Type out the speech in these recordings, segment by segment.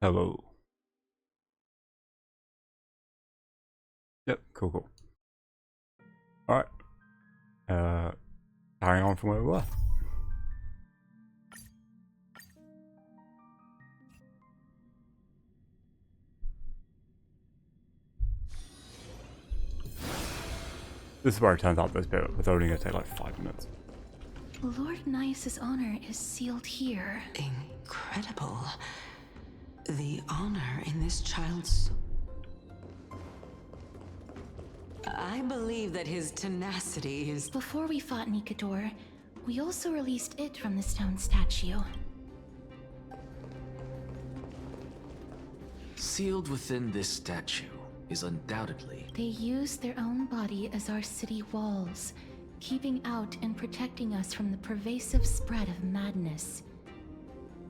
Hello. Yep, cool. Alright. Carrying on from where we were. This is where it turns out this bit was only going to take like 5 minutes. Lord Nias's honor is sealed here. Incredible. The honor in this child's... I believe that his tenacity is... Before we fought Nikador, we also released it from the stone statue. Sealed within this statue is undoubtedly... They use their own body as our city walls, keeping out and protecting us from the pervasive spread of madness.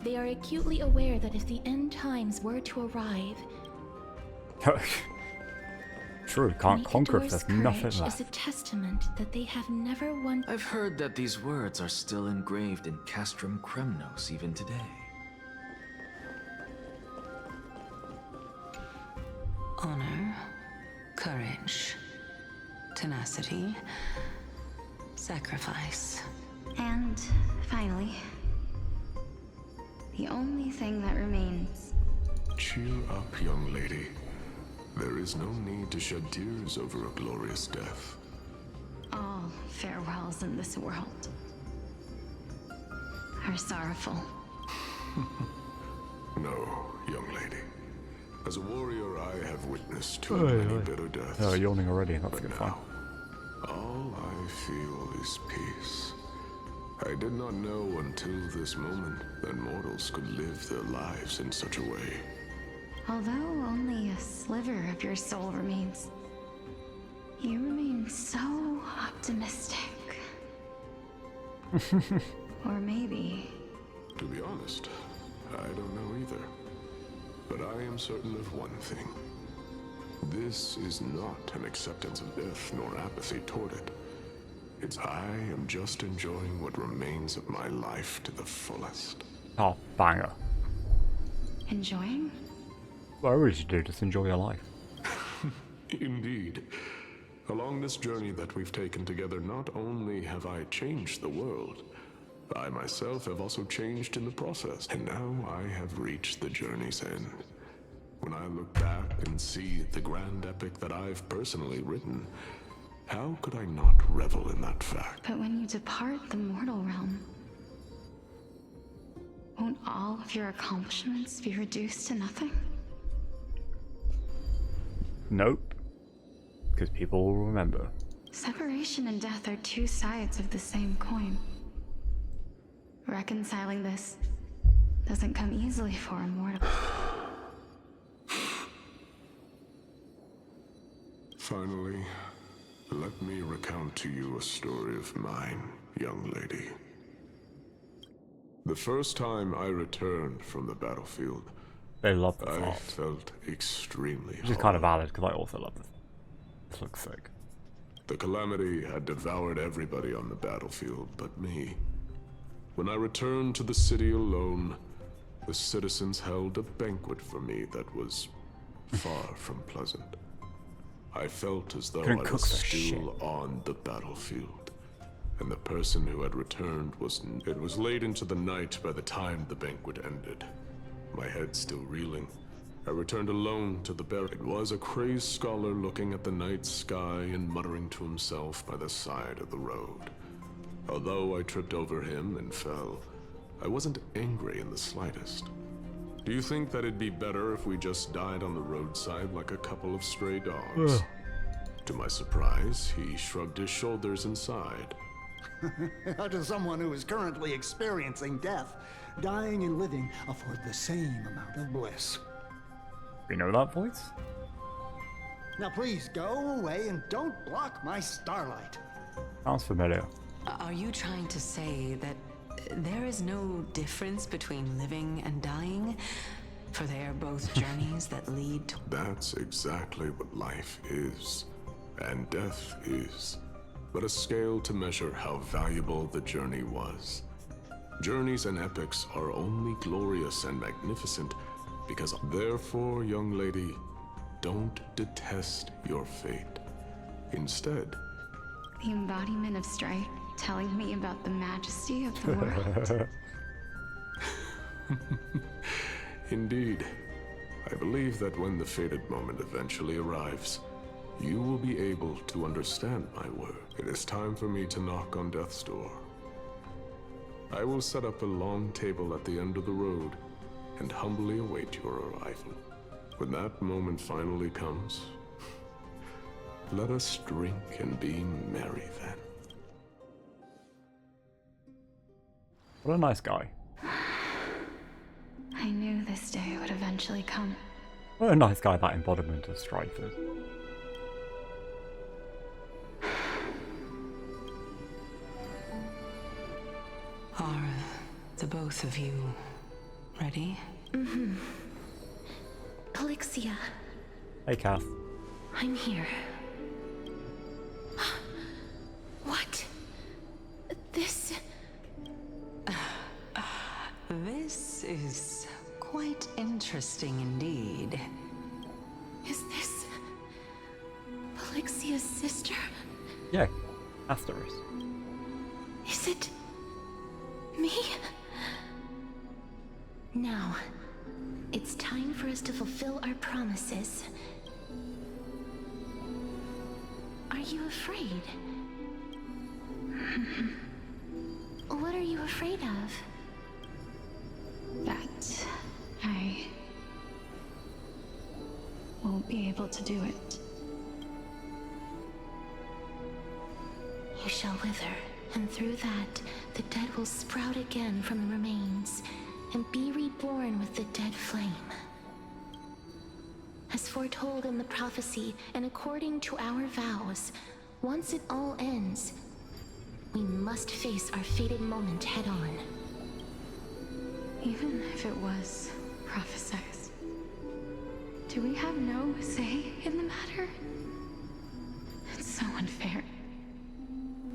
They are acutely aware that if the end times were to arrive... True, can't conquer if there's nothing left. left. Is a testament that they have never once... I've heard that these words are still engraved in Castrum Kremnos even today. Honor, courage, tenacity, sacrifice. And finally, the only thing that remains. Cheer up, young lady. There is no need to shed tears over a glorious death. All farewells in this world are sorrowful. No, young lady. As a warrior, I have witnessed too many bitter deaths. Oh, yawning already. That's good fun. All I feel is peace. I did not know until this moment that mortals could live their lives in such a way. Although only a sliver of your soul remains, you remain so optimistic. Or maybe... To be honest, I don't know either. But I am certain of one thing. This is not an acceptance of death nor apathy toward it. It's I am just enjoying what remains of my life to the fullest. Oh, banger. Enjoying? Whatever you should do, just enjoy your life. Indeed. Along this journey that we've taken together, not only have I changed the world, I myself have also changed in the process. And now I have reached the journey's end. When I look back and see the grand epic that I've personally written, how could I not revel in that fact? But when you depart the mortal realm, won't all of your accomplishments be reduced to nothing? Nope. Because people will remember. Separation and death are two sides of the same coin. Reconciling this doesn't come easily for a mortal. Finally, let me recount to you a story of mine, young lady. The first time I returned from the battlefield, They love the I art. felt extremely Which is kind of valid, because I also love this. This looks sick. The calamity had devoured everybody on the battlefield but me. When I returned to the city alone, the citizens held a banquet for me that was far from pleasant. I felt as though I Couldn't cook was for still on the battlefield. And the person who had returned wasn't. It was late into the night by the time the banquet ended. My head still reeling, I returned alone to the barrack. It was a crazed scholar looking at the night sky and muttering to himself by the side of the road. Although I tripped over him and fell, I wasn't angry in the slightest. Do you think that it'd be better if we just died on the roadside like a couple of stray dogs? Ugh. To my surprise, he shrugged his shoulders and sighed. To someone who is currently experiencing death, dying and living afford the same amount of bliss. You know that voice? Now please go away and don't block my starlight. Sounds familiar. Are you trying to say that there is no difference between living and dying? For they are both journeys that lead to... That's exactly what life is, and death is, but a scale to measure how valuable the journey was. Journeys and epics are only glorious and magnificent because therefore, young lady, don't detest your fate. Instead, The embodiment of strife, telling me about the majesty of the world. indeed, I believe that when the fated moment eventually arrives, you will be able to understand my word. It is time for me to knock on death's door. I will set up a long table at the end of the road and humbly await your arrival. When that moment finally comes, let us drink and be merry then. What a nice guy. I knew this day would eventually come. What a nice guy that embodiment of strife is. Are the both of you ready? Polixia, Hey, Cass. I'm here. What? This... This is quite interesting indeed. Is this... Polixia's sister? Yeah, Castorice. Is it... me? Now, it's time for us to fulfill our promises. Are you afraid? What are you afraid of? That I won't be able to do it. You shall wither, and through that, the dead will sprout again from the remains, and be reborn with the dead flame. As foretold in the prophecy, and according to our vows, once it all ends, we must face our fated moment head-on. Even if it was prophesied, do we have no say in the matter? It's so unfair.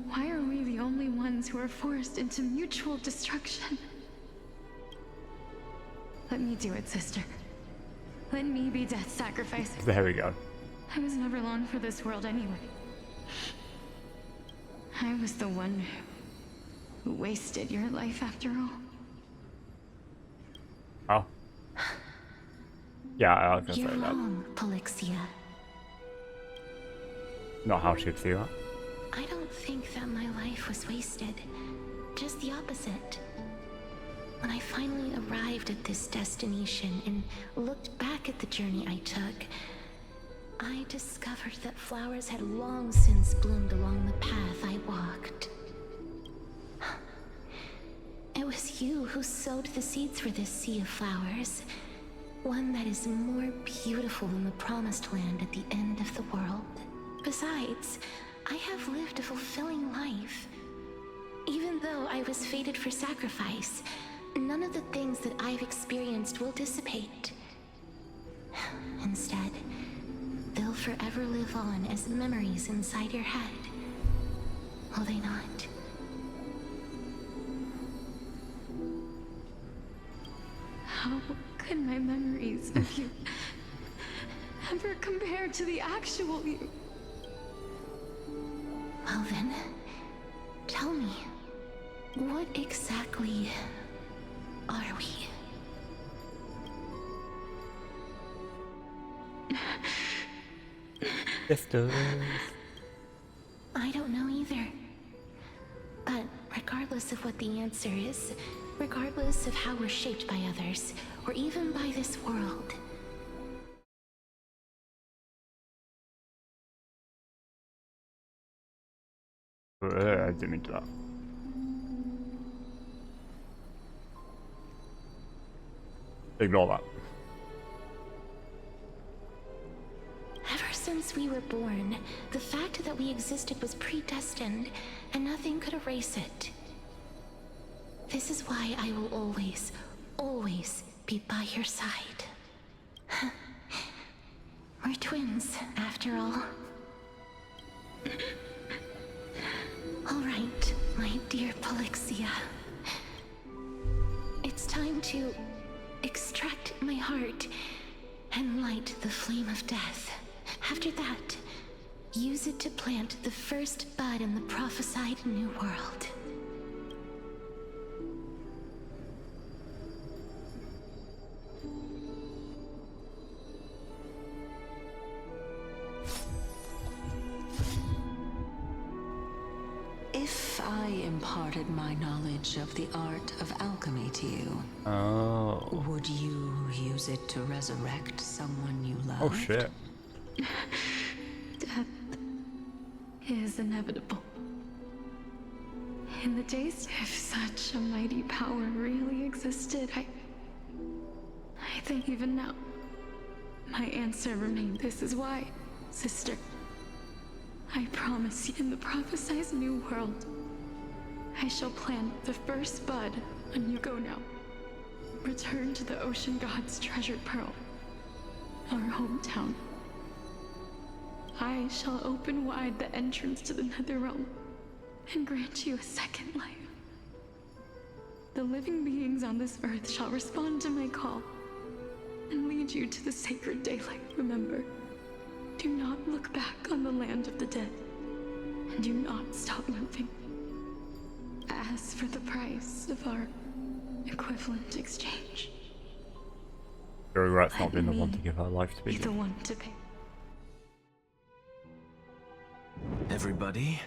Why are we the only ones who are forced into mutual destruction? Let me do it, sister. Let me be death's sacrifice. There we go. I was never long for this world anyway. I was the one who wasted your life after all. Oh. Yeah, I was gonna You're say that. wrong, Polixia. Not how she'd see that. I don't think that my life was wasted. Just the opposite. When I finally arrived at this destination and looked back at the journey I took, I discovered that flowers had long since bloomed along the path I walked. It was you who sowed the seeds for this sea of flowers, one that is more beautiful than the promised land at the end of the world. Besides, I have lived a fulfilling life. Even though I was fated for sacrifice, none of the things that I've experienced will dissipate. Instead, they'll forever live on as memories inside your head. Will they not? How could my memories of you ever compare to the actual you? Well then, tell me, what exactly are we? Sisters. I don't know either. But regardless of what the answer is, regardless of how we're shaped by others, or even by this world, I didn't mean to that. Ignore that. ever since we were born, the fact that we existed was predestined, and nothing could erase it. This is why I will always, always be by your side. We're twins, after all. All right, my dear Polixia. It's time to extract my heart and light the flame of death. After that, use it to plant the first bud in the prophesied new world. If I imparted my knowledge of the art of alchemy to you, Oh. would you use it to resurrect someone you loved? Oh shit. Death is inevitable. In the days, if such a mighty power really existed, I think even now, my answer remains. This is why, sister, I promise you, in the prophesied new world, I shall plant the first bud, and you go now. Return to the ocean god's treasured pearl, our hometown. I shall open wide the entrance to the nether realm and grant you a second life. The living beings on this earth shall respond to my call and lead you to the sacred daylight. Remember, do not look back on the land of the dead, and do not stop moving. As for the price of our equivalent exchange, She regrets I not being the one to may give her life to be be. the one to pay. Everybody,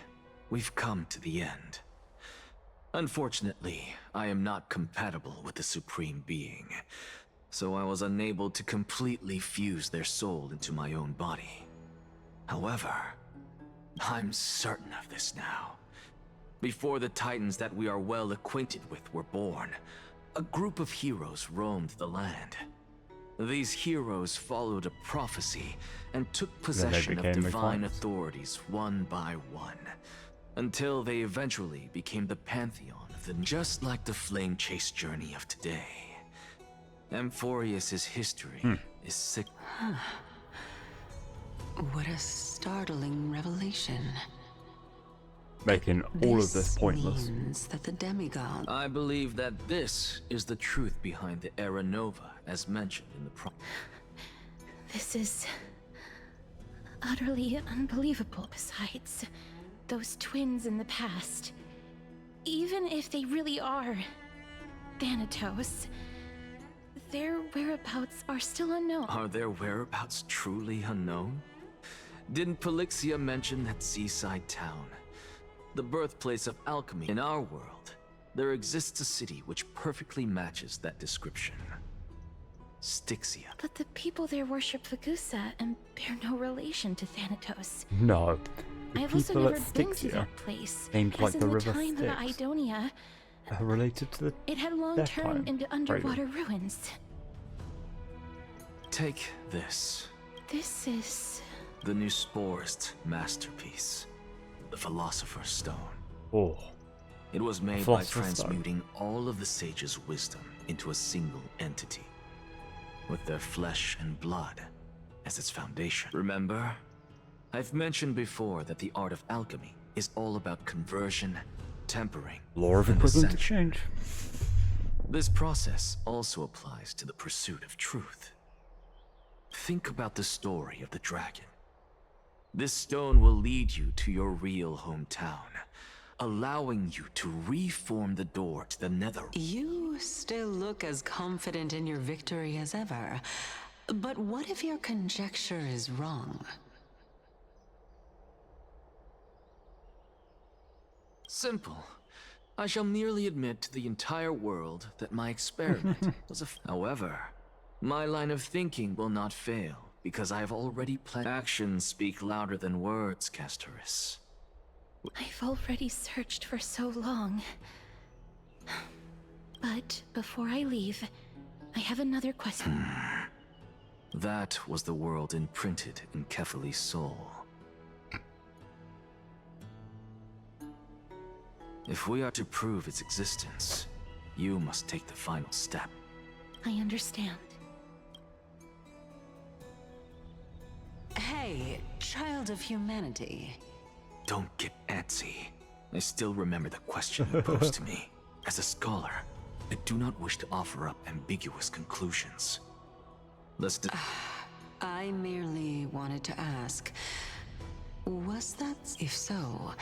we've come to the end. Unfortunately, I am not compatible with the Supreme Being, so I was unable to completely fuse their soul into my own body. However, I'm certain of this now. Before the Titans that we are well acquainted with were born, a group of heroes roamed the land. These heroes followed a prophecy and took possession of became the divine gods. authorities one by one, until they eventually became the pantheon of the just like the flame chase journey of today. Amphorius's history is sick. What a startling revelation. Making all of this pointless. Means that the demigod. I believe that this is the truth behind the Era Nova, as mentioned in the This is utterly unbelievable. Besides, those twins in the past, even if they really are Thanatos, their whereabouts are still unknown. Are their whereabouts truly unknown? Didn't Polixia mention that seaside town? The birthplace of alchemy in our world. There exists a city which perfectly matches that description. Styxia. But the people there worship Vagusa and bear no relation to Thanatos. No. The I've also people never at been to Styxia, that place. named as like in the the river time of the Styx, Idonia, are related to the it had long Death turned Time into Cradle. underwater ruins. Take this. This is... The new Sporist masterpiece. The Philosopher's Stone. Oh. It was made by Philosopher's Stone. transmuting all of the sages' wisdom into a single entity, with their flesh and blood as its foundation. Remember? I've mentioned before that the art of alchemy is all about conversion, tempering, Law of and equivalent ascension. exchange. This process also applies to the pursuit of truth. Think about the story of the dragon. This stone will lead you to your real hometown, allowing you to reform the door to the nether. You still look as confident in your victory as ever. But what if your conjecture is wrong? Simple. I shall merely admit to the entire world that my experiment was a However, my line of thinking will not fail, because I have already planned. Actions speak louder than words, Castorice. I've already searched for so long. But before I leave, I have another question. That was the world imprinted in Kefali's soul. If we are to prove its existence, you must take the final step. I understand. Hey, child of humanity. Don't get antsy. I still remember the question you posed to me. As a scholar, I do not wish to offer up ambiguous conclusions. I merely wanted to ask, was that? If so,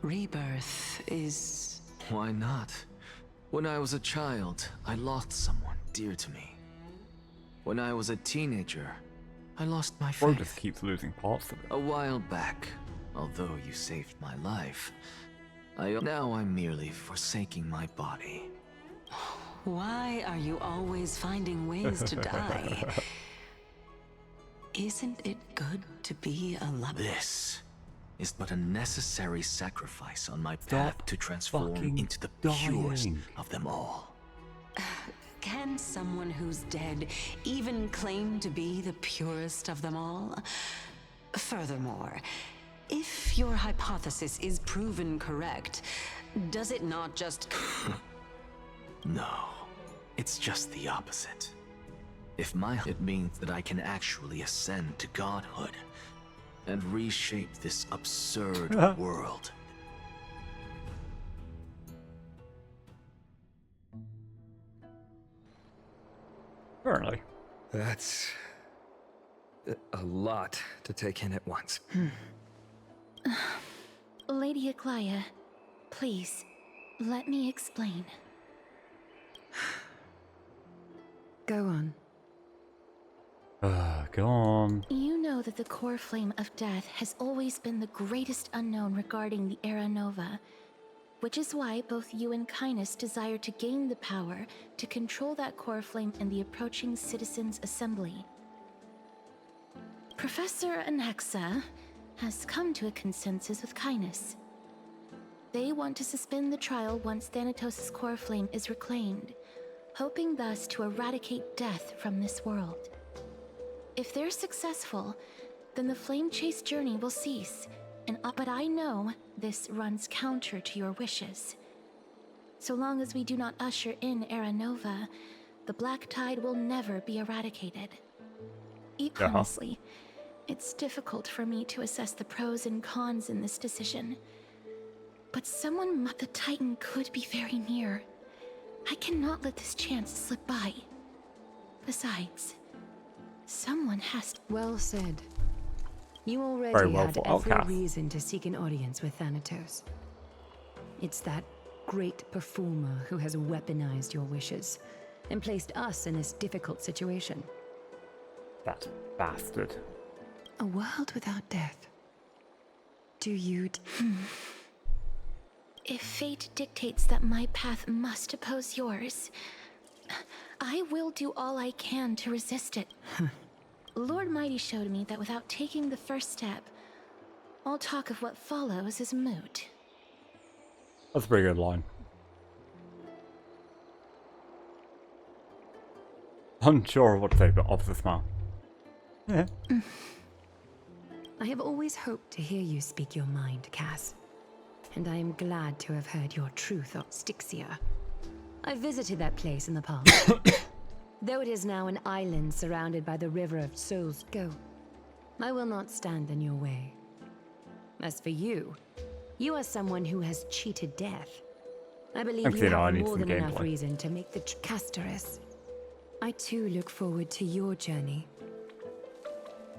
rebirth is... Why not? When I was a child, I lost someone dear to me. When I was a teenager, I lost my Bro faith. just keeps losing parts of it. A while back, although you saved my life, now I'm merely forsaking my body. Why are you always finding ways to die? Isn't it good to be alive? This is but a necessary sacrifice on my path to transform fucking into the dying. purest of them all. Can someone who's dead even claim to be the purest of them all? Furthermore, if your hypothesis is proven correct, does it not just... No, it's just the opposite. It means that I can actually ascend to godhood and reshape this absurd world. Apparently. That's a lot to take in at once. Lady Aglaia, please, let me explain. Go on. Go on. You know that the core flame of death has always been the greatest unknown regarding the Era Nova, which is why both you and Kindness desire to gain the power to control that core flame in the approaching Citizens' Assembly. Professor Anaxa has come to a consensus with Kindness. They want to suspend the trial once Thanatos' core flame is reclaimed, hoping thus to eradicate death from this world. If they're successful, then the flame chase journey will cease, but I know this runs counter to your wishes. So long as we do not usher in Era Nova, the Black Tide will never be eradicated. Honestly, it's difficult for me to assess the pros and cons in this decision. But the Titan could be very near. I cannot let this chance slip by. Besides, someone has to... Well said. You Very already well had for every Outcast. reason to seek an audience with Thanatos. It's that great performer who has weaponized your wishes and placed us in this difficult situation. That bastard. A world without death. Do you... If fate dictates that my path must oppose yours, I will do all I can to resist it. Lord Mighty showed me that without taking the first step, all talk of what follows is moot. That's a pretty good line. Unsure of what to say, but off the smile. Yeah. I have always hoped to hear you speak your mind, Cass. And I am glad to have heard your truth of Styxia. I visited that place in the past. Though it is now an island surrounded by the river of souls, go. I will not stand in your way. As for you, you are someone who has cheated death. I believe Actually, you no, I have need more some than enough gameplay. reason to make the Castorice. I too look forward to your journey.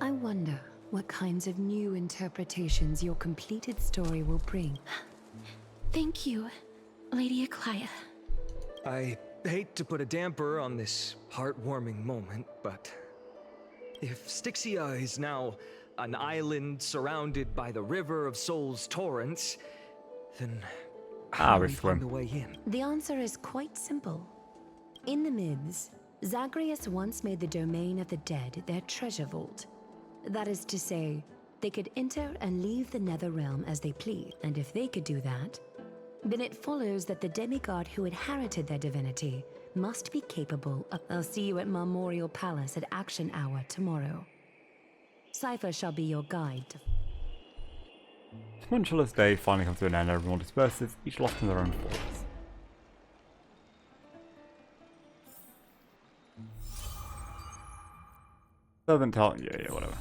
I wonder what kinds of new interpretations your completed story will bring. Thank you, Lady Aglaia. I hate to put a damper on this heartwarming moment, but if Styxia is now an island surrounded by the river of souls torrents, then how do we find the way in? The answer is quite simple. In the myths, Zagreus once made the domain of the dead their treasure vault. That is to say, they could enter and leave the nether realm as they please, and if they could do that, then it follows that the demigod who inherited their divinity must be capable of... I'll see you at Memorial Palace at Action Hour tomorrow. Cypher shall be your guide. Tumultuous day finally comes to an end. Everyone disperses, each lost in their own thoughts. Servant tell... Yeah, whatever.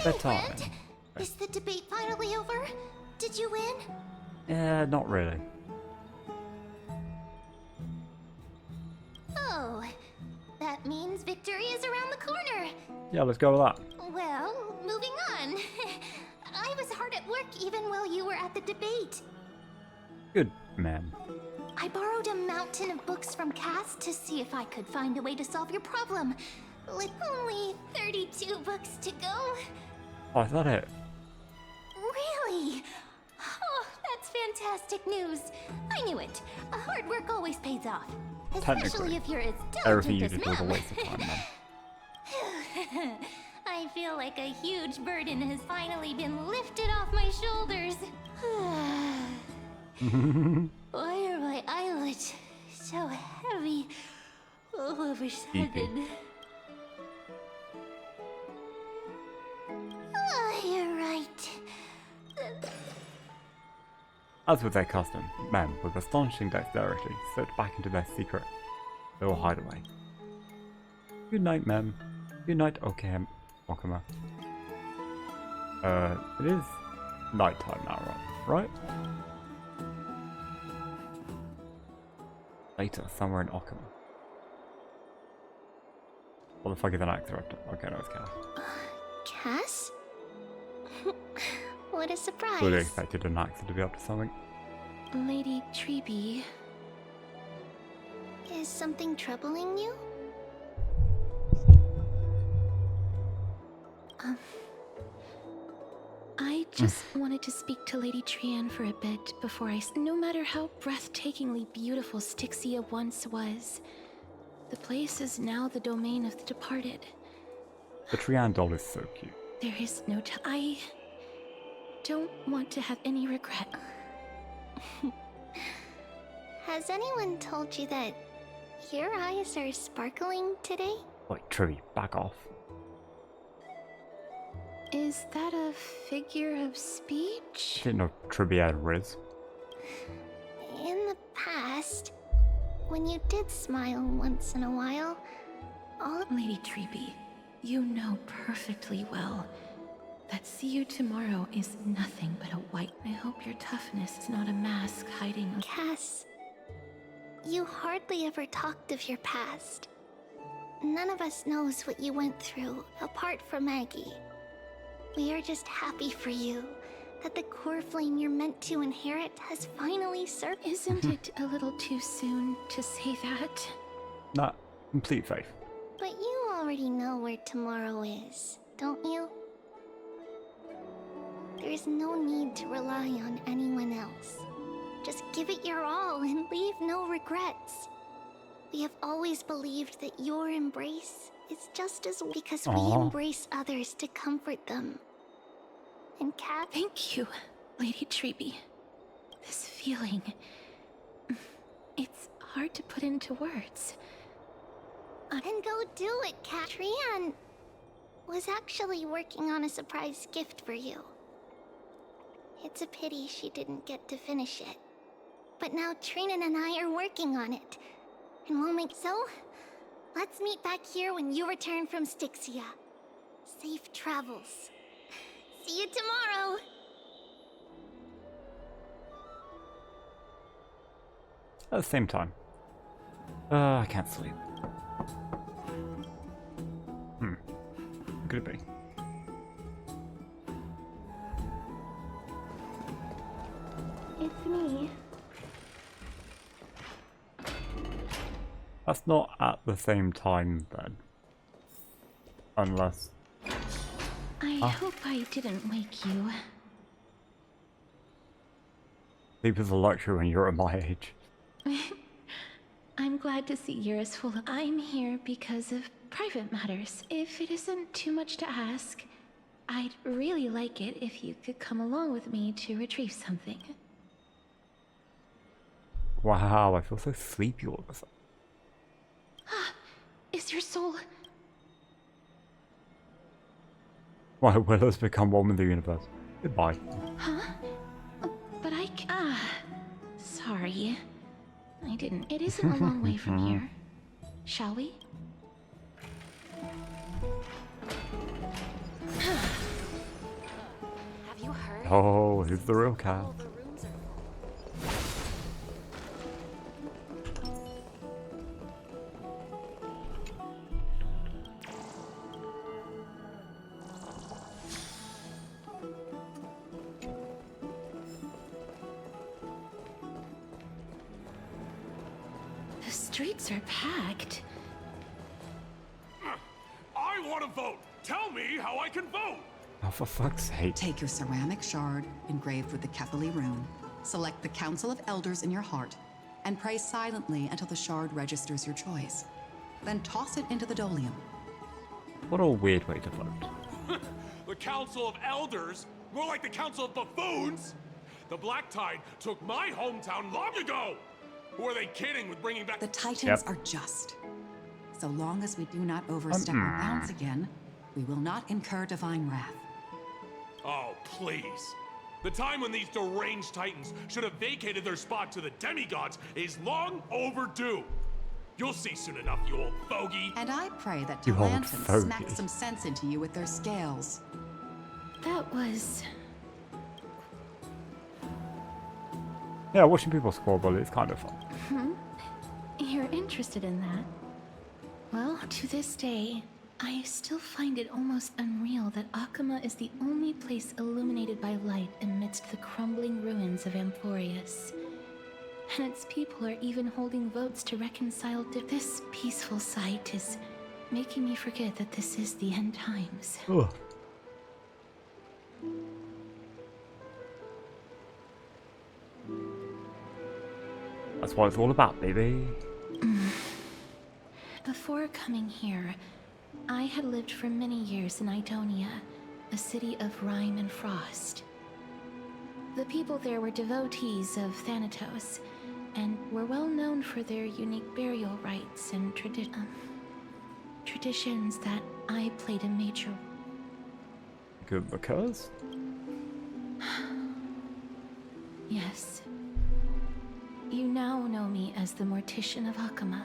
Bedtime. Friend, is the debate finally over? Did you win? Yeah, not really. Oh, that means victory is around the corner. Yeah, let's go with that. Well, moving on. I was hard at work even while you were at the debate. Good man. I borrowed a mountain of books from Cass to see if I could find a way to solve your problem. With only 32 books to go. Oh, is that it? Really? Oh, that's fantastic news. I knew it. Hard work always pays off. Especially Technically, if you're as everything you diligent did was as a Mem. waste of time, man. I feel like a huge burden has finally been lifted off my shoulders. Why are my eyelids so heavy all of a sudden? Oh, you're right. As with their custom, men with astonishing dexterity slipped back into their secret little hideaway. Good night, Mem. Good night, Okama. It is nighttime now, right? Later, somewhere in Okama. What the fuck is an axe director? Okay, no, it's Cass. Cass? What a surprise. Fully expected an axe to be up to something. Lady Treeby. Is something troubling you? I just wanted to speak to Lady Trianne for a bit before no matter how breathtakingly beautiful Styxia once was, the place is now the domain of the departed. The Trianne doll is so cute. There is no I don't want to have any regret. Has anyone told you that your eyes are sparkling today? Like, Trivi, back off. Is that a figure of speech? Didn't know Trivi had Riz. In the past, when you did smile once in a while, all Lady Treeby, you know perfectly well that see you tomorrow is nothing but a white. I hope your toughness is not a mask hiding. Cass, you hardly ever talked of your past. None of us knows what you went through, apart from Maggie. We are just happy for you that the core flame you're meant to inherit has finally served. Isn't it a little too soon to say that? Not complete faith. But you already know where tomorrow is, don't you? There's no need to rely on anyone else. Just give it your all and leave no regrets. We have always believed that your embrace is just as because we embrace others to comfort them. And Cat, thank you, Lady Treeby. This feeling, it's hard to put into words. Then go do it, Cat. Trianne was actually working on a surprise gift for you. It's a pity she didn't get to finish it. But now Trinan and I are working on it. And we'll make so. Let's meet back here when you return from Styxia. Safe travels. See you tomorrow. At the same time. I can't sleep. What could it be? It's me. That's not at the same time then. Unless... I hope I didn't wake you. Sleep is a luxury when you're at my age. I'm glad to see you're as full of... I'm here because of private matters. If it isn't too much to ask, I'd really like it if you could come along with me to retrieve something. Wow, I feel so sleepy all of a sudden. Is your soul... My will has become one with the universe. Goodbye. Huh? But I sorry. I didn't. It isn't a long way from here. Shall we? Oh, who's the real cat? The streets are packed. I want to vote! Tell me how I can vote! Oh, for fuck's sake. Take your ceramic shard engraved with the Kepali rune, select the Council of Elders in your heart, and pray silently until the shard registers your choice. Then toss it into the Dolium. What a weird way to vote. The Council of Elders? More like the Council of Buffoons? The Black Tide took my hometown long ago! Who are they kidding with bringing back— The Titans are just. So long as we do not overstep our bounds again, we will not incur divine wrath. Oh, please. The time when these deranged Titans should have vacated their spot to the demigods is long overdue. You'll see soon enough, you old fogey. And I pray that You old Talantans fogey. smack some sense into you with their scales. That was... Yeah, watching people squabble is kind of fun. You're interested in that? Well, to this day, I still find it almost unreal that Akama is the only place illuminated by light amidst the crumbling ruins of Amphorius. And its people are even holding votes to reconcile this peaceful sight is making me forget that this is the end times. Ugh. That's what it's all about, baby. Before coming here, I had lived for many years in Idonia, a city of rime and frost. The people there were devotees of Thanatos, and were well known for their unique burial rites and traditions that I played a major. Good because? Yes. You now know me as the Mortician of Akama.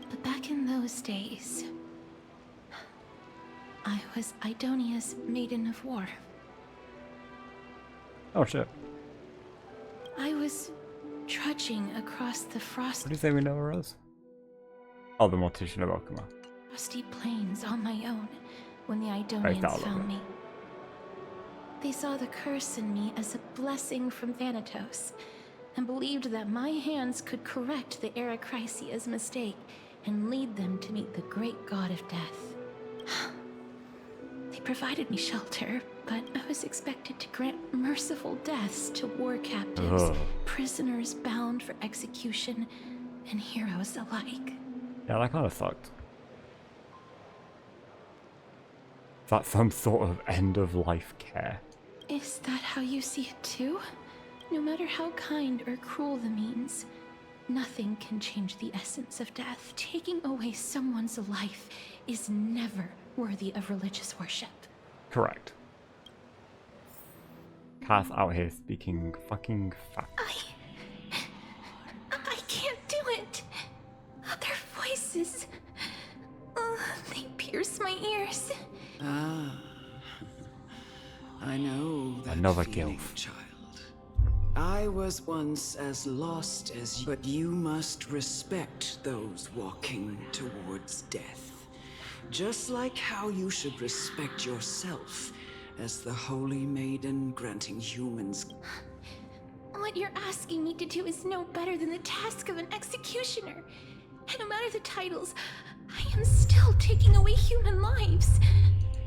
But back in those days, I was Idonia's Maiden of War. Oh shit. I was trudging across the What do you say we know her as? Oh, the Mortician of Akama. frosty plains on my own when the that Idonians look found it. me. They saw the curse in me as a blessing from Thanatos, and believed that my hands could correct the Eracrisia's mistake and lead them to meet the great god of death. They provided me shelter, but I was expected to grant merciful deaths to war captives, Ugh. prisoners bound for execution, and heroes alike. Yeah, that kind of sucked. Is that some sort of end-of-life care? Is that how you see it too? No matter how kind or cruel the means, nothing can change the essence of death. Taking away someone's life is never worthy of religious worship. Correct. Cass out here speaking fucking facts. I can't do it. Other voices. They pierce my ears. Ah, I know that Another feeling, gilf. child. I was once as lost as you, but you must respect those walking towards death. Just like how you should respect yourself as the Holy Maiden granting humans. What you're asking me to do is no better than the task of an executioner. And no matter the titles, I am still taking away human lives.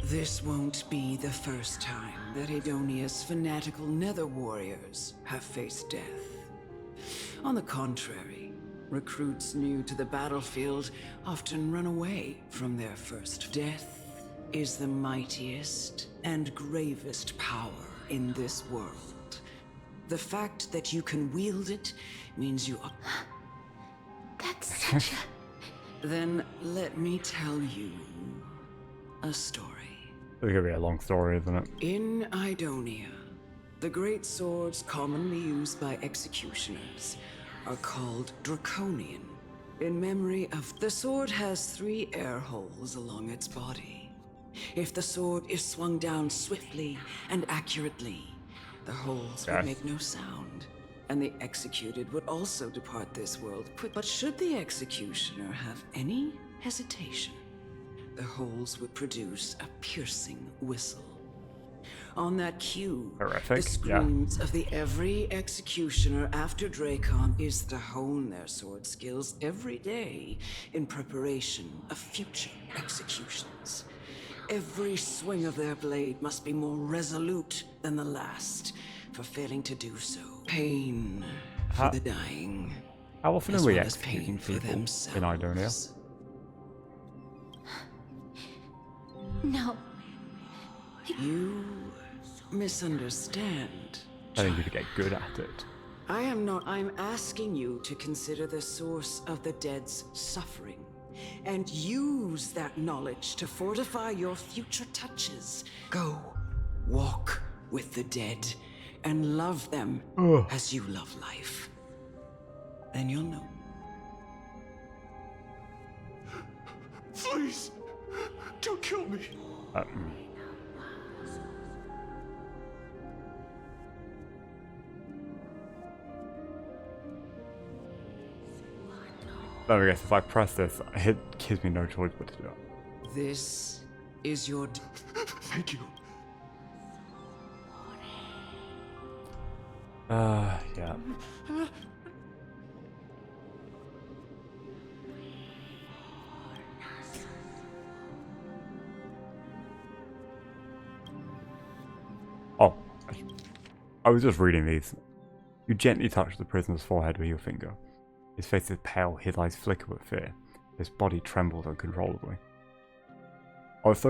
This won't be the first time that Adonia's fanatical nether warriors have faced death. On the contrary, recruits new to the battlefield often run away from their first. Death is the mightiest and gravest power in this world. The fact that you can wield it means you are... That's such a... Then let me tell you a story. It's gonna be a long story, isn't it? In Idonia, the great swords commonly used by executioners are called Draconian, in memory of... The sword has 3 air holes along its body. If the sword is swung down swiftly and accurately, The holes Yes. would make no sound, and the executed would also depart this world quick. But should the executioner have any hesitation, the holes would produce a piercing whistle. On that cue, Horrific, the screams of the every executioner after Dracon is to hone their sword skills every day in preparation of future executions. Every swing of their blade must be more resolute than the last, for failing to do so. Pain for How- the dying. How often as are we well as executing pain for people in themselves. Idonia? No. You misunderstand. I think you could get good at it. I am not. I'm asking you to consider the source of the dead's suffering and use that knowledge to fortify your future touches. Go, walk with the dead and love them as you love life. Then you'll know. Please, don't kill me. I guess if I press this, it gives me no choice but to do it. This is your. Thank you. Yeah. Oh, I was just reading these. You gently touch the prisoner's forehead with your finger. His face is pale, his eyes flicker with fear. His body trembles uncontrollably. I was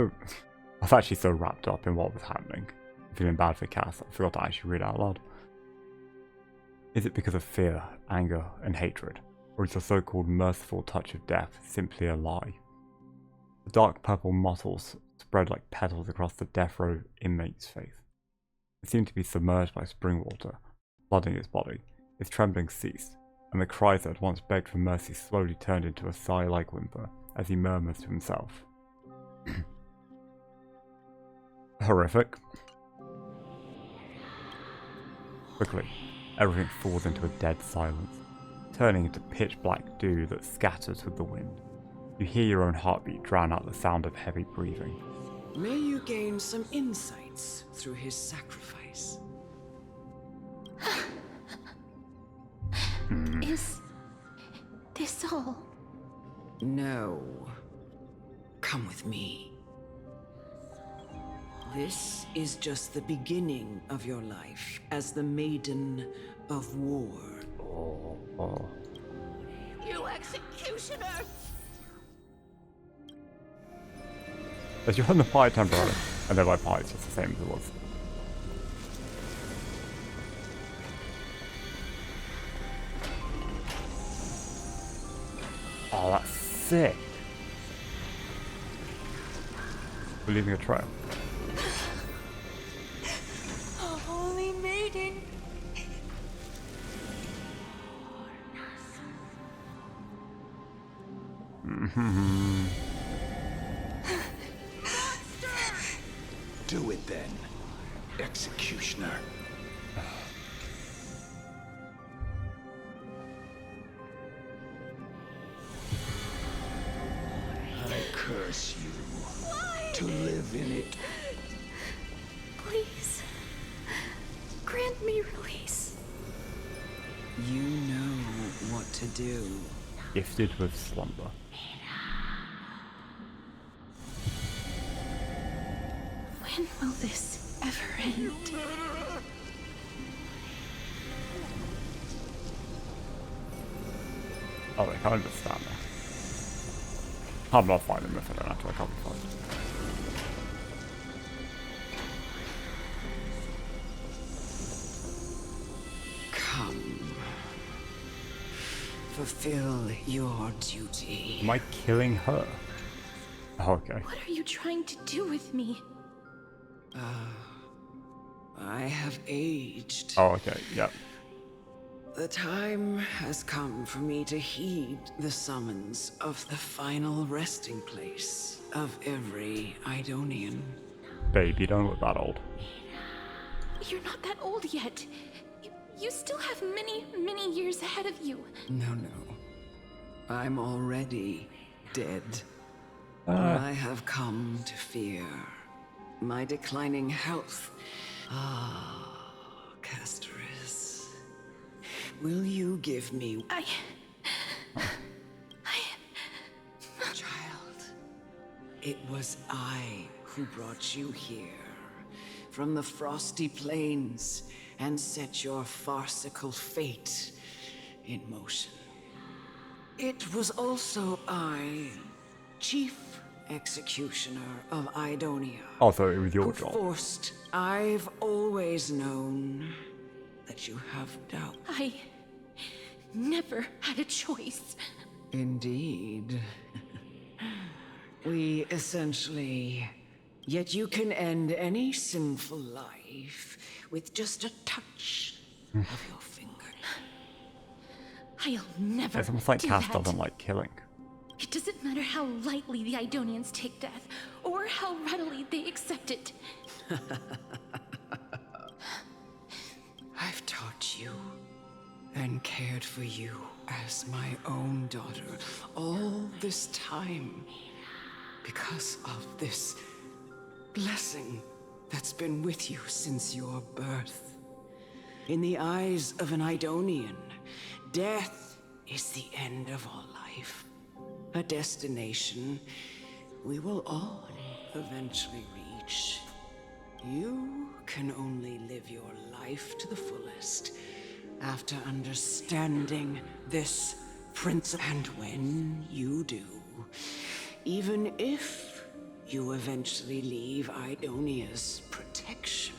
actually so wrapped up in what was happening. Feeling bad for Cass, I forgot to actually read it out loud. Is it because of fear, anger, and hatred? Or is the so-called merciful touch of death simply a lie? The dark purple mottles spread like petals across the death row inmate's face. It seemed to be submerged by spring water, flooding his body. His trembling ceased, and the cries that had once begged for mercy slowly turned into a sigh-like whimper as he murmurs to himself. Horrific. Quickly, everything falls into a dead silence, turning into pitch black dew that scatters with the wind. You hear your own heartbeat drown out the sound of heavy breathing. May you gain some insights through his sacrifice. Is this all? No. Come with me. This is just the beginning of your life as the Maiden of War. Oh. You executioner! As you run the pie temporarily, and then my pie is just the same as it was. Oh, that's sick. We're leaving a trail. Holy maiden! Do it then, executioner. I curse you to live in it. Please, grant me release. You know what to do. Gifted with slumber. When will this ever end? Oh, they can't just stand there. I'm not fighting with it, I don't have to, I can't be fighting. Come. Fulfill your duty. Am I killing her? Oh, okay. What are you trying to do with me? I have aged. Oh, okay, yeah. The time has come for me to heed the summons of the final resting place of every Idonian. Babe, you don't look that old. You're not that old yet. You still have many, many years ahead of you. No. I'm already dead. I have come to fear my declining health. Castorice, will you give me... Child, it was I who brought you here, from the frosty plains, and set your farcical fate in motion. It was also I, Chief Executioner of Idonia. Oh, so it was your who job. Forced. I've always known that you have doubt. I never had a choice. Indeed. We essentially... Yet you can end any sinful life with just a touch of your finger. I'll never It's almost like do Cass that. doesn't like killing. It doesn't matter how lightly the Idonians take death, or how readily they accept it. I've taught you and cared for you as my own daughter all this time because of this blessing that's been with you since your birth. In the eyes of an Idonian, death is the end of all life. A destination we will all eventually reach. You can only live your life to the fullest after understanding this principle. And when you do, even if you eventually leave Idonia's protection,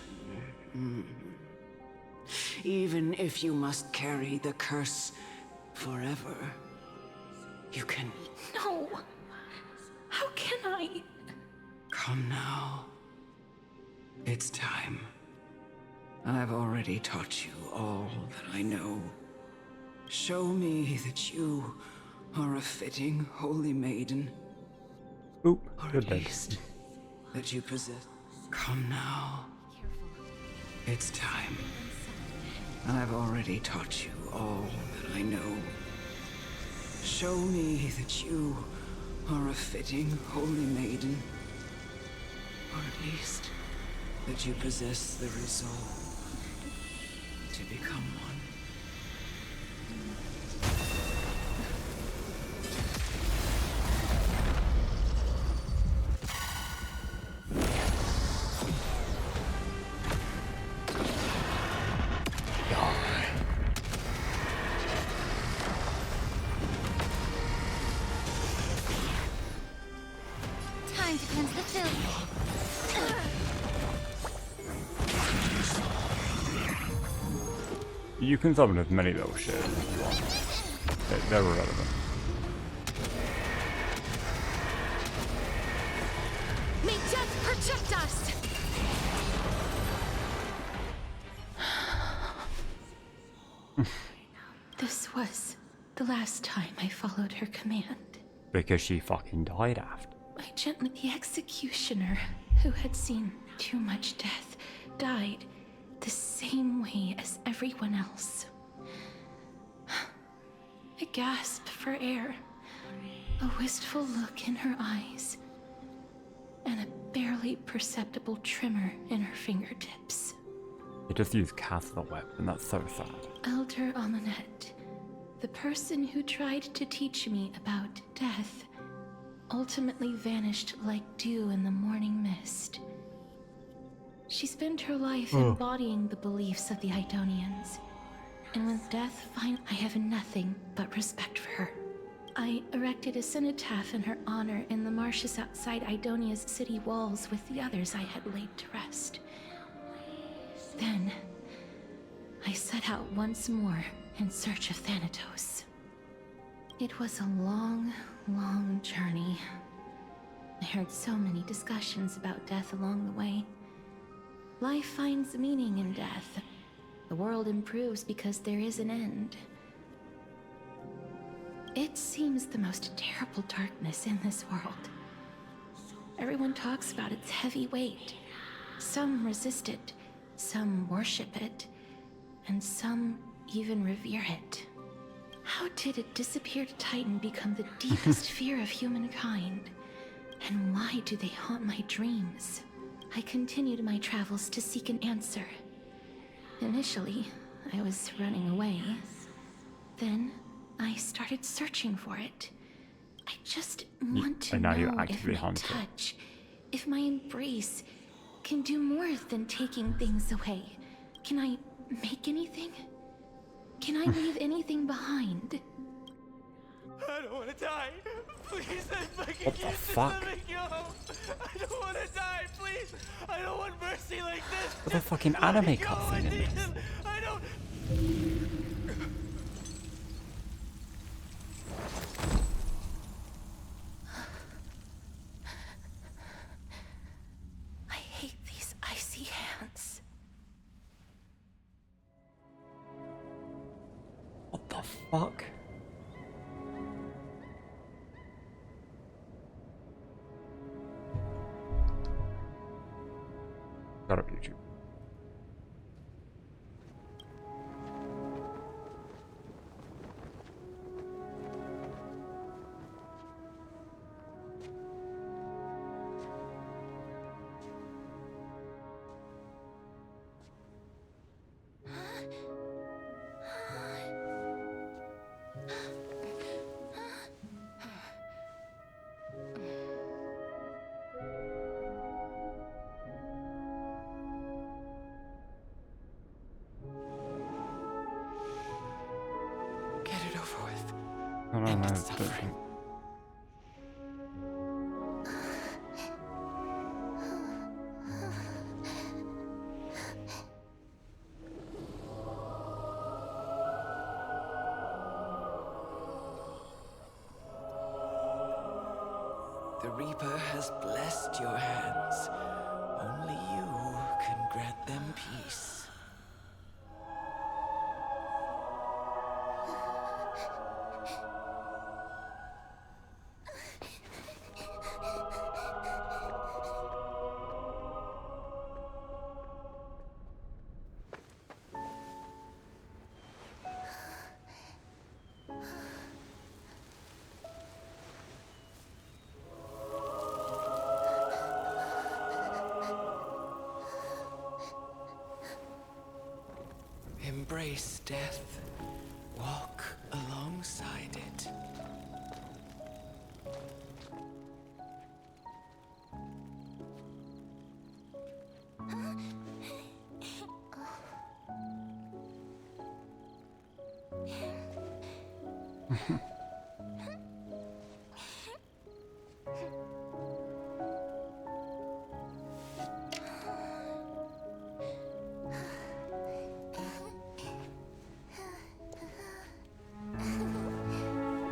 even if you must carry the curse forever, you can... No! How can I? Come now. It's time. I've already taught you all that I know. Show me that you are a fitting holy maiden. Oop, Or good at then. least that you possess. Come now. It's time. I've already taught you all that I know. Show me that you are a fitting holy maiden. Or at least that you possess the resolve to become one. Time to cleanse the filth. You can summon as many little shit as you want. They're irrelevant. May death protect us! This was the last time I followed her command. Because she fucking died after. The executioner, who had seen too much death, died the same way as everyone else. A gasp for air, a wistful look in her eyes, and a barely perceptible tremor in her fingertips. They just used Cass as a weapon, that's so sad. Elder Amunet, the person who tried to teach me about death, ultimately vanished like dew in the morning mist. She spent her life embodying the beliefs of the Idonians, and with death I have nothing but respect for her. I erected a cenotaph in her honor in the marshes outside Idonia's city walls with the others I had laid to rest. Then, I set out once more in search of Thanatos. It was a long, long journey. I heard so many discussions about death along the way. Life finds meaning in death. The world improves because there is an end. It seems the most terrible darkness in this world. Everyone talks about its heavy weight. Some resist it, Some worship it, and some even revere it. How did a disappeared Titan become the deepest fear of humankind? And why do they haunt my dreams? I continued my travels to seek an answer. Initially, I was running away. Then, I started searching for it. I just want to and now you're know if actively my hunting. touch, if my embrace, can do more than taking things away. Can I make anything? Can I leave anything behind? I don't want to die. Please, I beg What the you, fuck? just let me go. I don't want to die, please. I don't want mercy like this. What a fucking Just let anime me go, cutscene in this. I don't. I hate these icy hands. What the fuck? Got up YouTube. Get it over with. No, no, End no. its suffering. The Reaper has blessed your hands. Only you can grant them peace. Embrace death. Walk alongside it.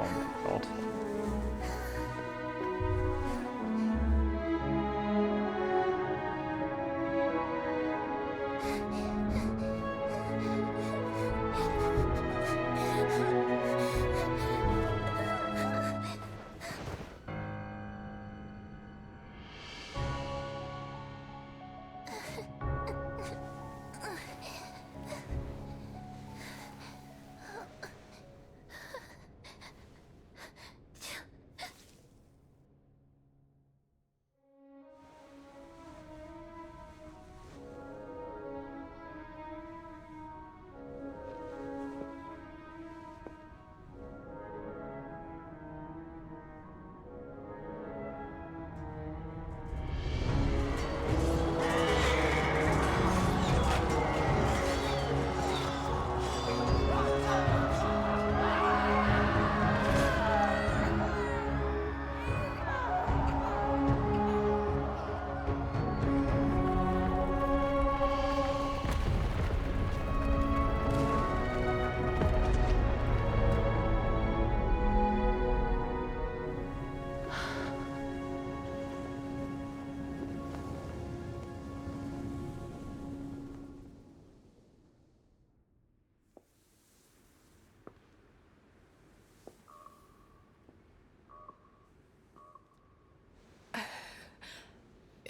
Oh my god.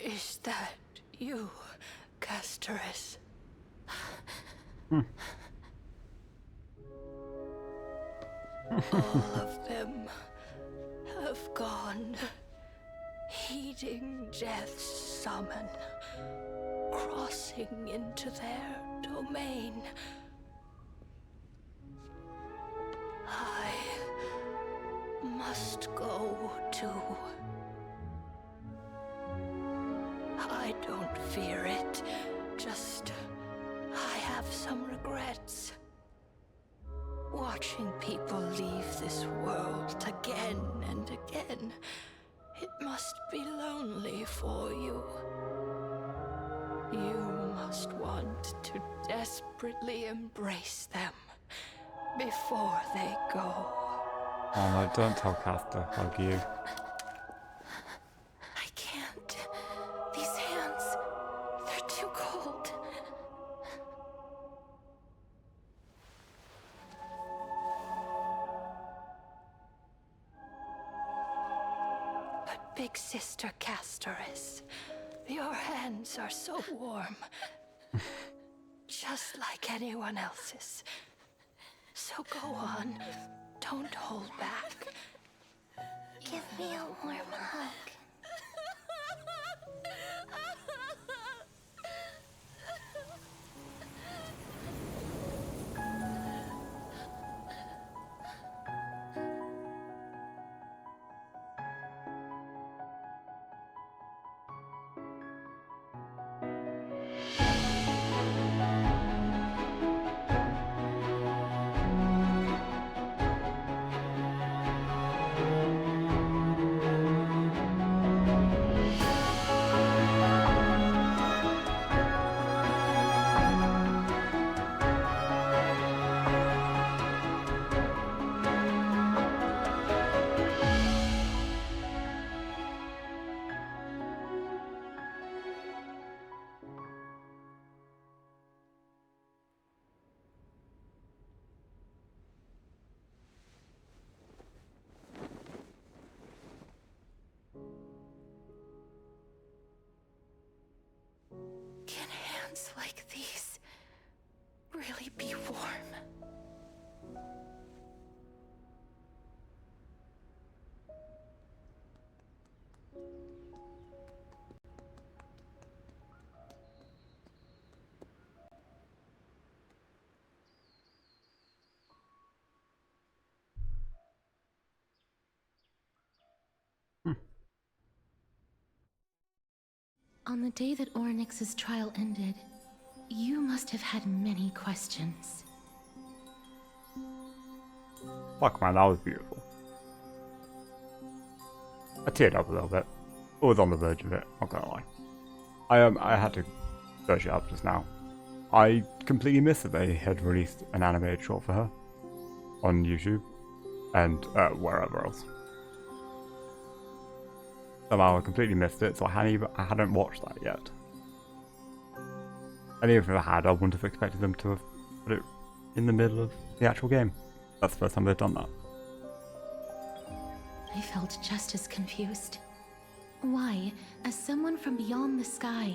Is that you, Castorice? All of them have gone, heeding death's summon, crossing into their domain. I must go too. I don't fear it, just I have some regrets. Watching people leave this world again and again, it must be lonely for you. You must want to desperately embrace them before they go. Oh no, don't tell Cass to hug you. I can't. These hands, they're too cold. But Big Sister Castorice, your hands are so warm. Just like anyone else's. So go on. Don't hold back. Give me a warm hug. Can hands like these really be warm? On the day that Ornyx's trial ended, you must have had many questions. Fuck man, that was beautiful. I teared up a little bit. I was on the verge of it, not gonna lie. I had to search it up just now. I completely missed that they had released an animated short for her on YouTube and wherever else. Somehow I completely missed it, so I hadn't watched that yet. And even if I had, I wouldn't have expected them to have put it in the middle of the actual game. That's the first time they've done that. I felt just as confused. Why, as someone from beyond the sky,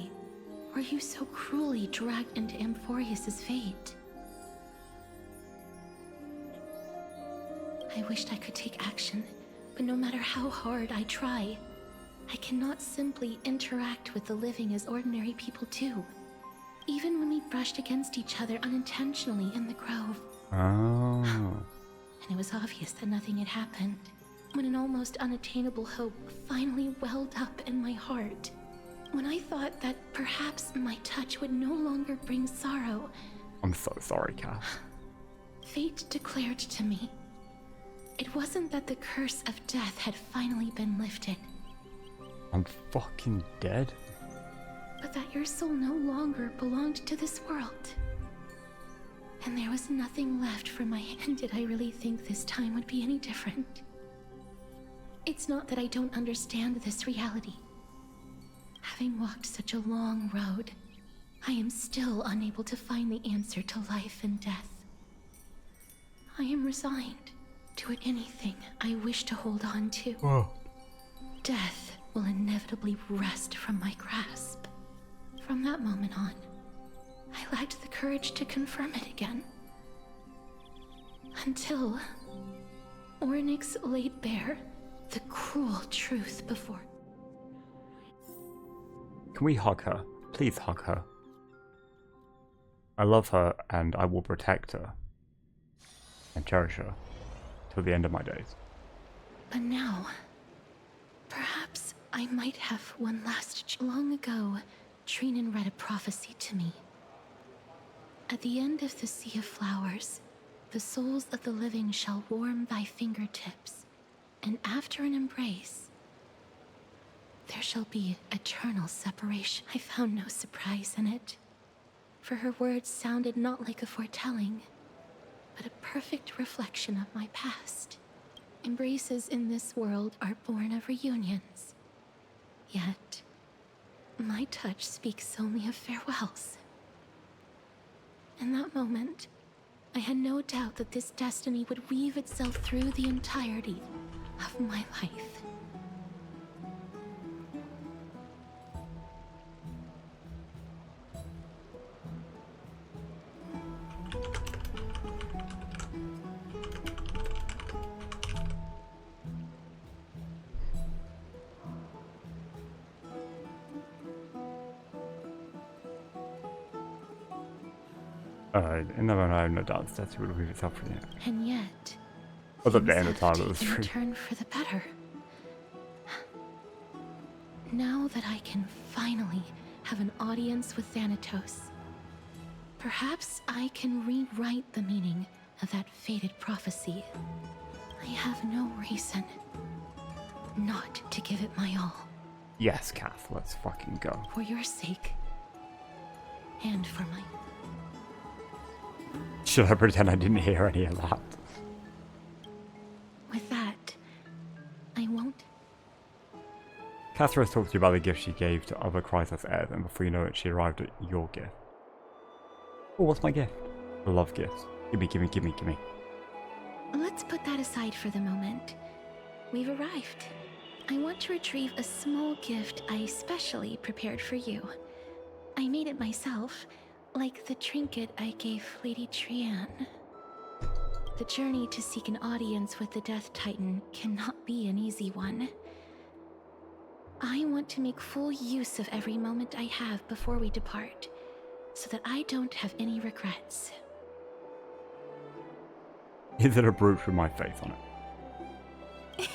were you so cruelly dragged into Amphorius's fate? I wished I could take action, but no matter how hard I try, I cannot simply interact with the living as ordinary people do. Even when we brushed against each other unintentionally in the grove. Oh. And it was obvious that nothing had happened. When an almost unattainable hope finally welled up in my heart. When I thought that perhaps my touch would no longer bring sorrow. I'm so sorry, Cass. Fate declared to me. It wasn't that the curse of death had finally been lifted. I'm fucking dead. But that your soul no longer belonged to this world. And there was nothing left for my hand. Did I really think this time would be any different? It's not that I don't understand this reality. Having walked such a long road, I am still unable to find the answer to life and death. I am resigned to anything I wish to hold on to. Whoa. Death will inevitably wrest from my grasp. From that moment on, I lacked the courage to confirm it again. Until Ornyx laid bare the cruel truth before. Can we hug her? Please hug her. I love her and I will protect her and cherish her till the end of my days. But now, perhaps I might have one last. Long ago, Trinan read a prophecy to me. At the end of the Sea of Flowers, the souls of the living shall warm thy fingertips, and after an embrace, there shall be eternal separation. I found no surprise in it, for her words sounded not like a foretelling, but a perfect reflection of my past. Embraces in this world are born of reunions, yet my touch speaks only of farewells. In that moment, I had no doubt that this destiny would weave itself through the entirety of my life. In the moment I have no doubt that destiny would weave itself through it. And yet, I was at the things end of the have title of the taken a stream. turn for the better. Now that I can finally have an audience with Thanatos, perhaps I can rewrite the meaning of that fated prophecy. I have no reason not to give it my all. Yes, Kath, let's fucking go. For your sake, and for my... Should I pretend I didn't hear any of that? With that, I won't... Castorice talks to you about the gift she gave to other Chrysos heirs, and before you know it, she arrived at your gift. Oh, what's my gift? I love gifts. Gimme. Let's put that aside for the moment. We've arrived. I want to retrieve a small gift I specially prepared for you. I made it myself, like the trinket I gave Lady Trian. The journey to seek an audience with the Death Titan cannot be an easy one. I want to make full use of every moment I have before we depart, so that I don't have any regrets. Is it a brooch with my face on it?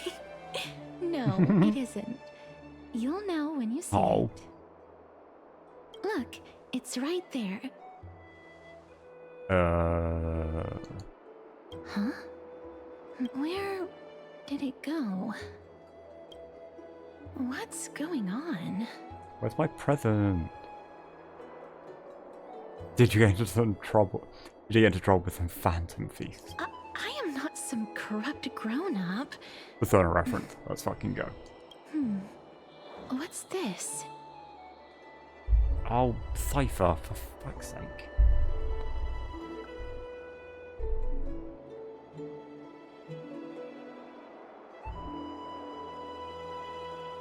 No, it isn't. You'll know when you see Oh. it. Look, it's right there. Huh? Where did it go? What's going on? Where's my present? Did you get into some trouble? Did you get into trouble with some phantom feast? I am not some corrupt grown-up. That's not a reference. Let's fucking go. What's this? Oh, Cypher, for fuck's sake.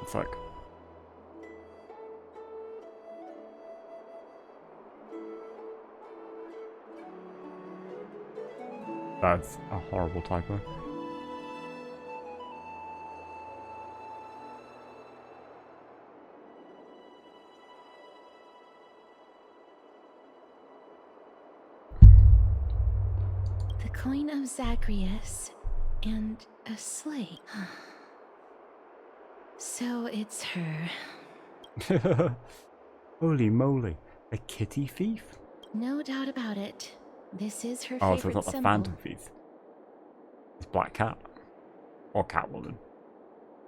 It's like... That's a horrible typo. The coin of Zagreus and a slate. So it's her. Holy moly. A kitty thief? No doubt about it. This is her Oh, favorite so it's not the symbol. phantom thief. It's Black Cat. Or Catwoman.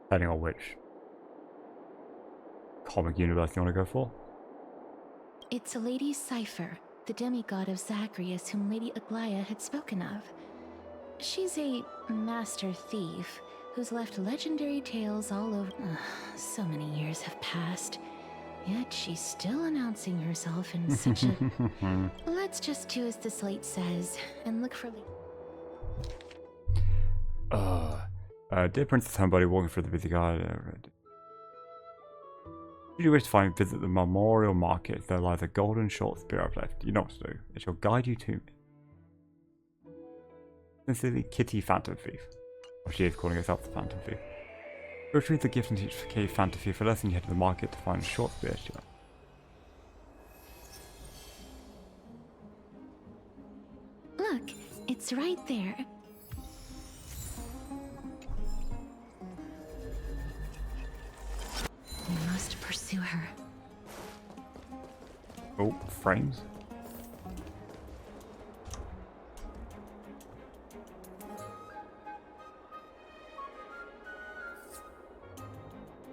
Depending on which comic universe you want to go for. It's Lady Cypher, the demigod of Zagreus whom Lady Aglaia had spoken of. She's a master thief who's left legendary tales all over. So many years have passed, yet she's still announcing herself in such a... Let's just do as the slate says and look for... Dear Princess Homebody walking through the busy garden. Should you wish to find, visit the memorial market. There lies a golden short spear I've left. You know what to do. It shall guide you to me. Sincerely, Kitty Phantom Thief. Oh, she is calling herself the Phantom Thief. Retrieve the gift and teach Kitty Phantom Thief a lesson. You head to the market to find a short spear. Look, it's right there. We must pursue her. Oh, frames.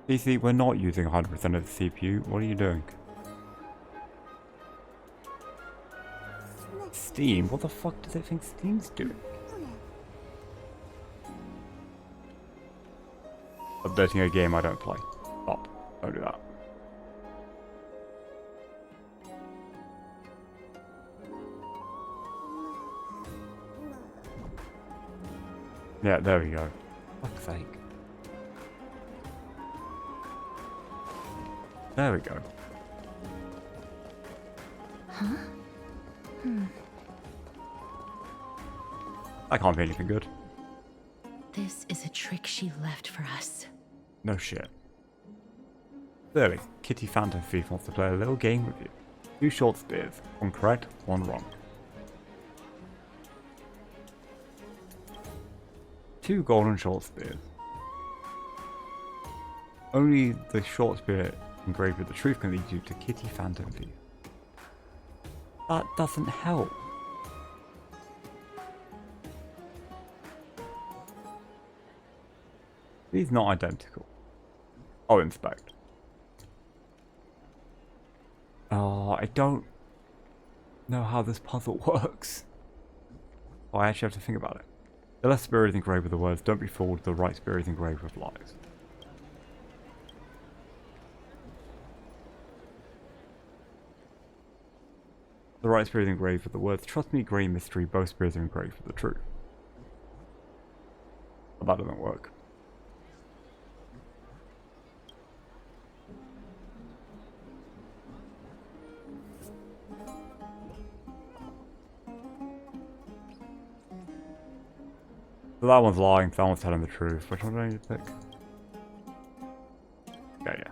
PC, we're not using 100% of the CPU. What are you doing? Steam? What the fuck does it think Steam's doing? Updating a game I don't play. Stop. Don't do that. Yeah, there we go. Fuck's sake. There we go. Huh? That can't be anything good. This is a trick she left for us. No shit. Clearly, Kitty Phantom Thief wants to play a little game with you. 2 short spears. 1 correct, 1 wrong. 2 golden short spears. Only the short spear engraved with the truth can lead you to Kitty Phantom Thief. That doesn't help. These not identical. I'll inspect. Oh, I don't know how this puzzle works. Oh, I actually have to think about it. The left spear is engraved with the words, "Don't be fooled," the right spear is engraved with lies. The right spear is engraved with the words, "Trust me, grey mystery," both spears are engraved with the truth. But that doesn't work. So that one's lying, that one's telling the truth. Which one do I need to pick? Okay, yeah.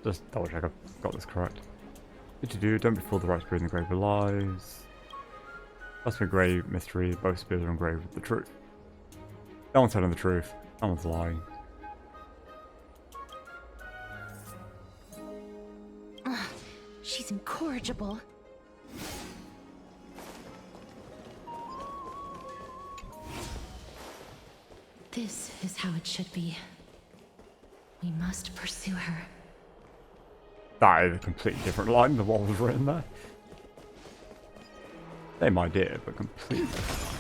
Just double check I've got this correct. What to do, don't be fooled, the right spear is engraved with lies. That's for grey mystery, both spears are engraved with the truth. That one's telling the truth, that one's lying. Ugh, she's incorrigible. This is how it should be. We must pursue her. That is a completely different line than what was written there. Same idea, but completely different.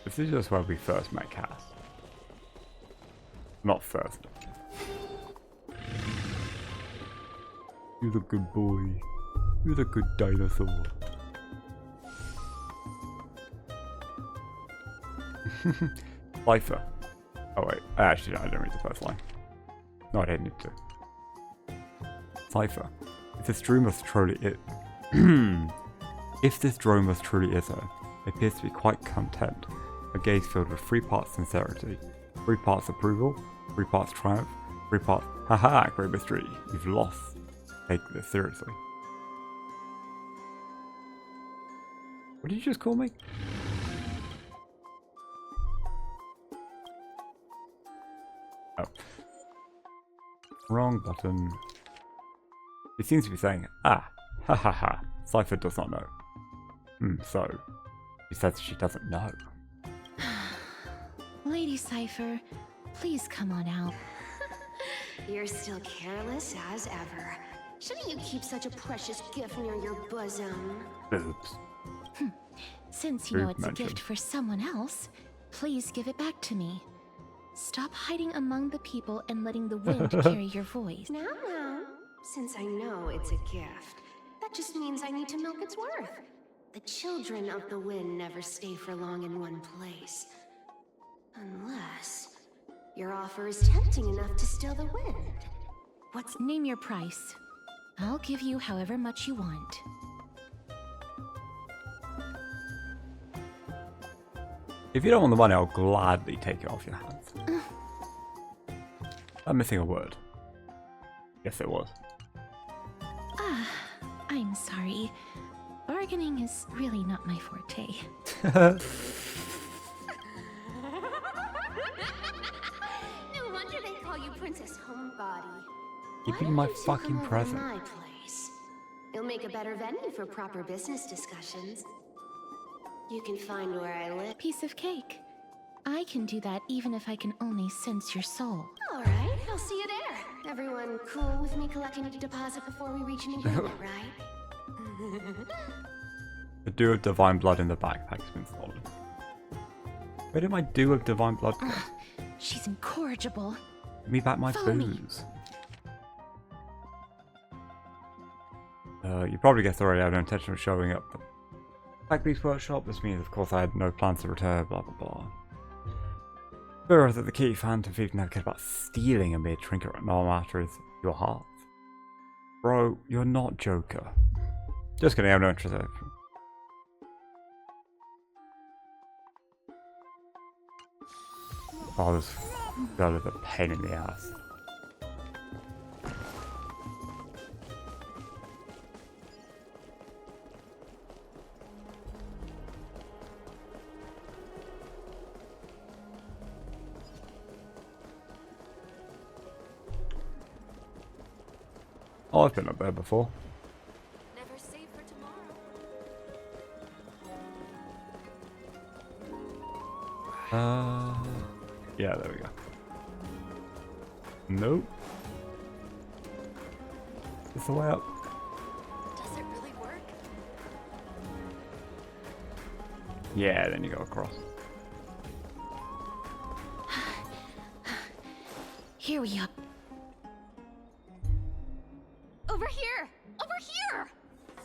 This is just where we first met Cass. Not first. You're the good boy. You're the good dinosaur. Cypher. Oh wait, actually no, I didn't read the first line. No, I didn't need to. Cypher. If this Dromus truly is... If this Dromus truly is her, it appears to be quite content. A gaze filled with 3 parts sincerity, 3 parts approval, 3 parts triumph, 3 parts haha, great mystery. You've lost. Take this seriously. What did you just call me? Oh. Wrong button. He seems to be saying, ah, ha ha ha, Cypher does not know. So, she says she doesn't know. Lady Cypher, please come on out. You're still careless as ever. Shouldn't you keep such a precious gift near your bosom? Oops. Since you know it's a gift for someone else, please give it back to me. Stop hiding among the people and letting the wind carry your voice. Now, since I know it's a gift, that just means I need to milk its worth. The children of the wind never stay for long in one place. Unless Your offer is tempting enough to still the wind. Name your price. I'll give you however much you want. If you don't want the money, I'll gladly take it off your hands. I'm missing a word. Yes, it was. Ah, I'm sorry. Bargaining is really not my forte. No wonder they call you Princess Homebody. Give me my fucking Come present. over to my place. It'll make a better venue for proper business discussions. You can find where I live. Piece of cake. I can do that even if I can only sense your soul. All right, I'll see you there. Everyone cool with me collecting a deposit before we reach an agreement, right? The dew of divine blood in the backpack has been stolen. Where did my dew of divine blood go? She's incorrigible. Give me back my Follow me. booze. You probably guessed already I had no intention of showing up. Factory's workshop, this means of course I had no plans to return, blah blah blah. Sure that the key Phantom Thief never cared about stealing a mere trinket, no matter is your heart. Bro, you're not Joker. Just kidding, I have no interest in it. Oh, this girl is a pain in the ass. Oh, I've been up there before. Never save for tomorrow. Yeah, there we go. Nope. Is this the way up? Does it really work? Yeah, then you go across. Here we are. Over here! Over here!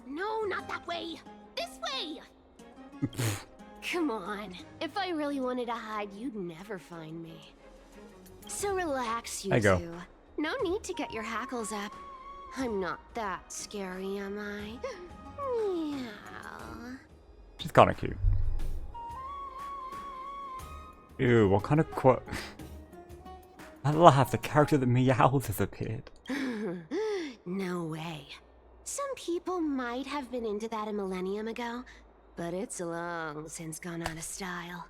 No, not that way! This way! Come on. If I really wanted to hide, you'd never find me. So relax, you There you go. two. No need to get your hackles up. I'm not that scary, am I? Meow. She's kind of cute. Ew, what kind of quote? At last, the character that meows has appeared. No way. Some people might have been into that a millennium ago, but it's long since gone out of style.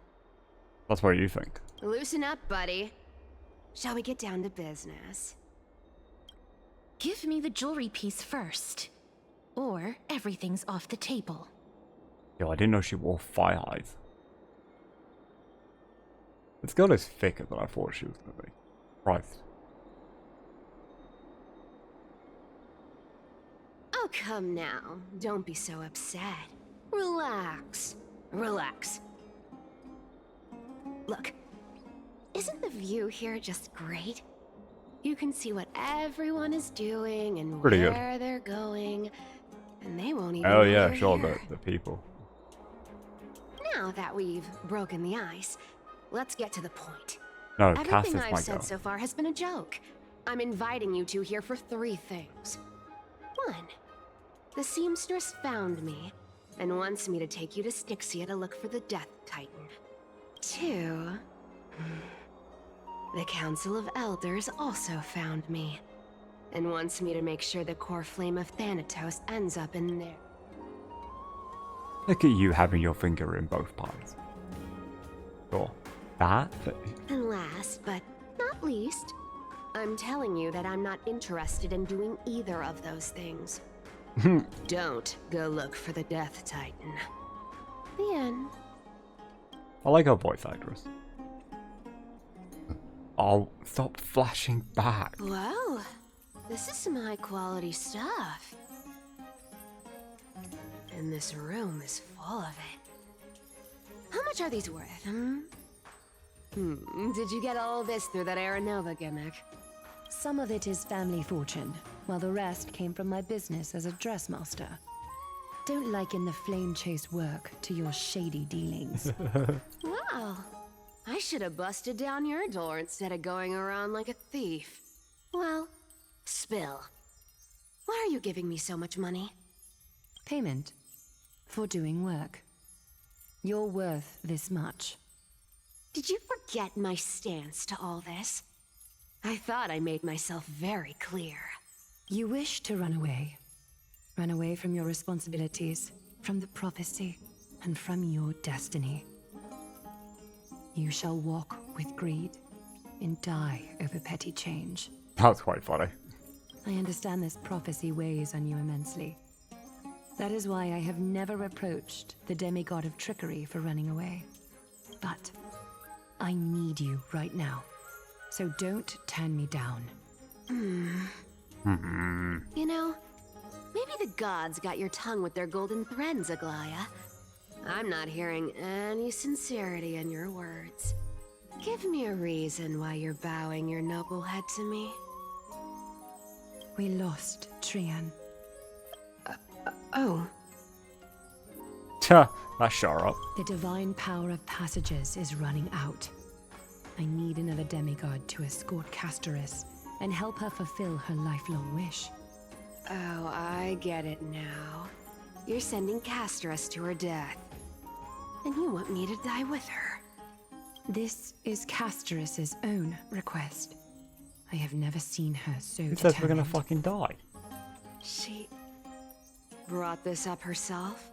That's what you think. Loosen up, buddy. Shall we get down to business? Give me the jewelry piece first. Or everything's off the table. Yo, I didn't know she wore fire eyes. This girl is thicker than I thought she was going to be. Christ. Oh, come now. Don't be so upset. Relax. Relax. Look, isn't the view here just great? You can see what everyone is doing and Pretty good. where they're going, and they won't even Oh know yeah, you're sure, here. the people. Now that we've broken the ice, let's get to the point. No, Cass Everything is I've my said girl. so far has been a joke. I'm inviting you two here for 3 things. 1, the seamstress found me and wants me to take you to Styxia to look for the Death Titan. 2, the Council of Elders also found me and wants me to make sure the core flame of Thanatos ends up in there. Look at you having your finger in both pies. Sure. That? And last, but not least, I'm telling you that I'm not interested in doing either of those things. Don't go look for the Death Titan. The end. I like her voice actress. Oh, stop flashing back. Whoa, this is some high quality stuff. And this room is full of it. How much are these worth, Did you get all this through that Aranova gimmick? Some of it is family fortune, while the rest came from my business as a dressmaster. Don't liken the flame chase work to your shady dealings. Wow, I should have busted down your door instead of going around like a thief. Well, spill. Why are you giving me so much money? Payment for doing work. You're worth this much. Did you forget my stance to all this? I thought I made myself very clear. You wish to run away. Run away from your responsibilities, from the prophecy, and from your destiny. You shall walk with greed and die over petty change. That's quite funny. I understand this prophecy weighs on you immensely. That is why I have never approached the demigod of trickery for running away. But I need you right now, so don't turn me down. You know, maybe the gods got your tongue with their golden threads, Aglaya. I'm not hearing any sincerity in your words. Give me a reason why you're bowing your noble head to me. We lost Trian. Oh. Tuh, that shut her up. The divine power of passages is running out. I need another demigod to escort Castorice and help her fulfill her lifelong wish. Oh, I get it now. You're sending Castorice to her death. And you want me to die with her. This is Castorice's own request. I have never seen her so Who says we're gonna determined. fucking die? She brought this up herself?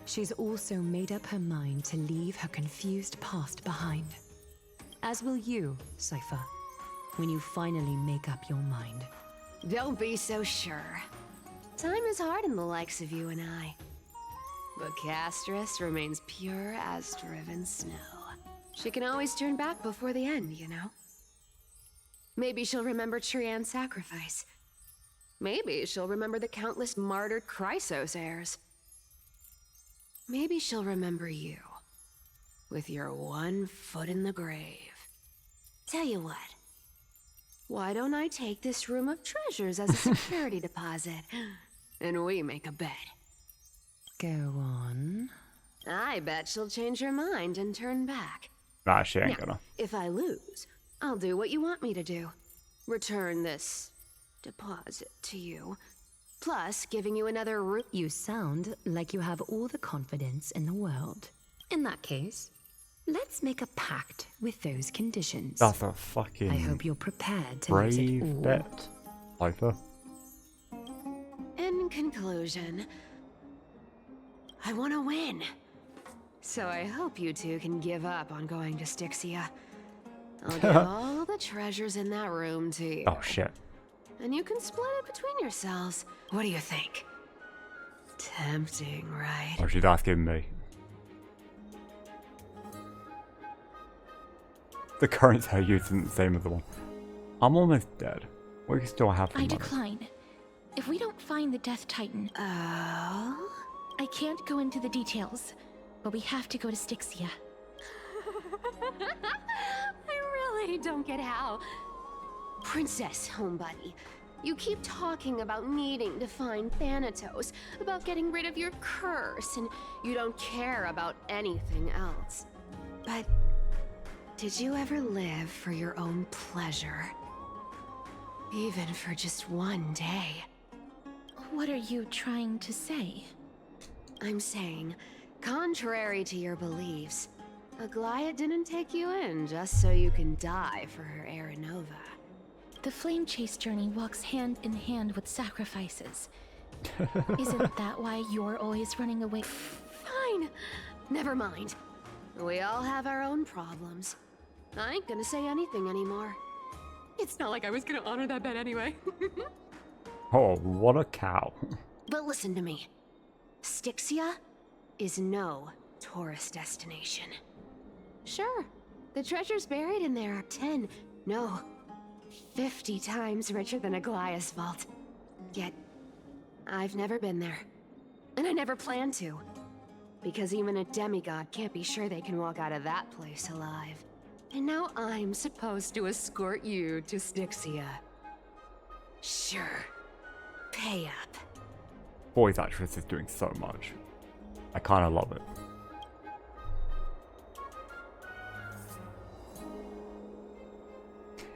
She's also made up her mind to leave her confused past behind. As will you, Cypher, when you finally make up your mind. Don't be so sure. Time is hard in the likes of you and I. But Castorice remains pure as driven snow. She can always turn back before the end, you know? Maybe she'll remember Trian's sacrifice. Maybe she'll remember the countless martyred Chrysos heirs. Maybe she'll remember you, with your one foot in the grave. Tell you what, why don't I take this room of treasures as a security deposit, and we make a bet? Go on. I bet she'll change her mind and turn back. Nah, she ain't Now, gonna. if I lose, I'll do what you want me to do. Return this deposit to you, plus giving you another room. You sound like you have all the confidence in the world. In that case, let's make a pact with those conditions. That's a fucking I hope you're prepared to lose it brave all. bet. Cypher. In conclusion, I want to win. So I hope you two can give up on going to Styxia. I'll give all the treasures in that room to you. Oh shit. And you can split it between yourselves. What do you think? Tempting, right? Oh, she's asking me. The currency I used isn't the same as the one. I'm almost dead. We can still have some I money. decline. If we don't find the Death Titan... Oh? I can't go into the details, but we have to go to Styxia. I really don't get how. Princess, homebuddy, you keep talking about needing to find Thanatos, about getting rid of your curse, and you don't care about anything else. But did you ever live for your own pleasure? Even for just one day? What are you trying to say? I'm saying, contrary to your beliefs, Aglaya didn't take you in just so you can die for her Aranova. The flame chase journey walks hand in hand with sacrifices. Isn't that why you're always running away? Fine. Never mind. We all have our own problems. I ain't gonna say anything anymore. It's not like I was gonna honor that bet anyway. Oh, what a cow. But listen to me. Styxia is no tourist destination. Sure, the treasures buried in there are 10, no, 50 times richer than Aglaya's vault. Yet, I've never been there. And I never plan to. Because even a demigod can't be sure they can walk out of that place alive. And now I'm supposed to escort you to Styxia. Sure. Pay up. Voice actress is doing so much. I kind of love it.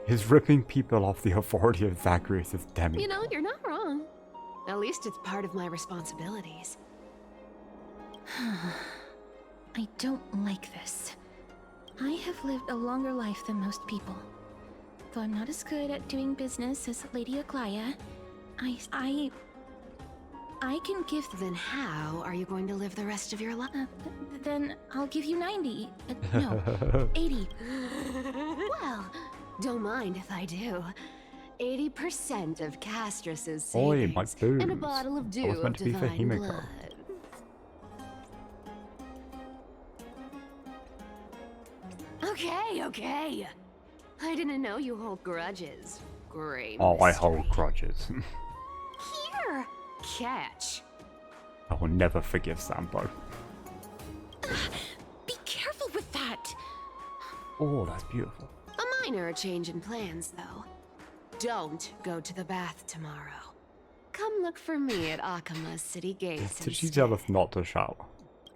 is ripping people off the authority of Zagreus' demigod. You know, you're not wrong. At least it's part of my responsibilities. I don't like this. I have lived a longer life than most people. Though I'm not as good at doing business as Lady Aglaya, I can give... Then how are you going to live the rest of your life? Then I'll give you 90. No, 80. Well, don't mind if I do. 80% of Castorice's Oi, my savings boobs. and a bottle of That dew was meant of to be for divine Himiko. blood. Okay. I didn't know you hold grudges. Great. Oh, I mystery. hold grudges. Here, catch. I will never forgive Sambo. Be careful with that! Oh, that's beautiful. A minor change in plans, though. Don't go to the bath tomorrow. Come look for me at Akama's city gates. Did she tell us not to shower?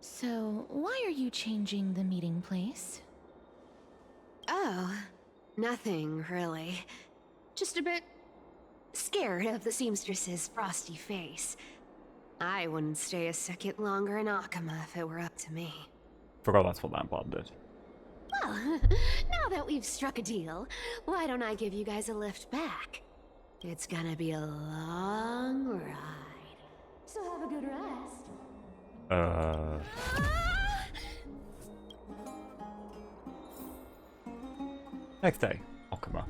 So, why are you changing the meeting place? Oh, nothing really. Just a bit scared of the seamstress's frosty face. I wouldn't stay a second longer in Akama if it were up to me. Forgot that's what that button did. Well, now that we've struck a deal, why don't I give you guys a lift back? It's gonna be a long ride. So have a good rest. Next day, Okuma.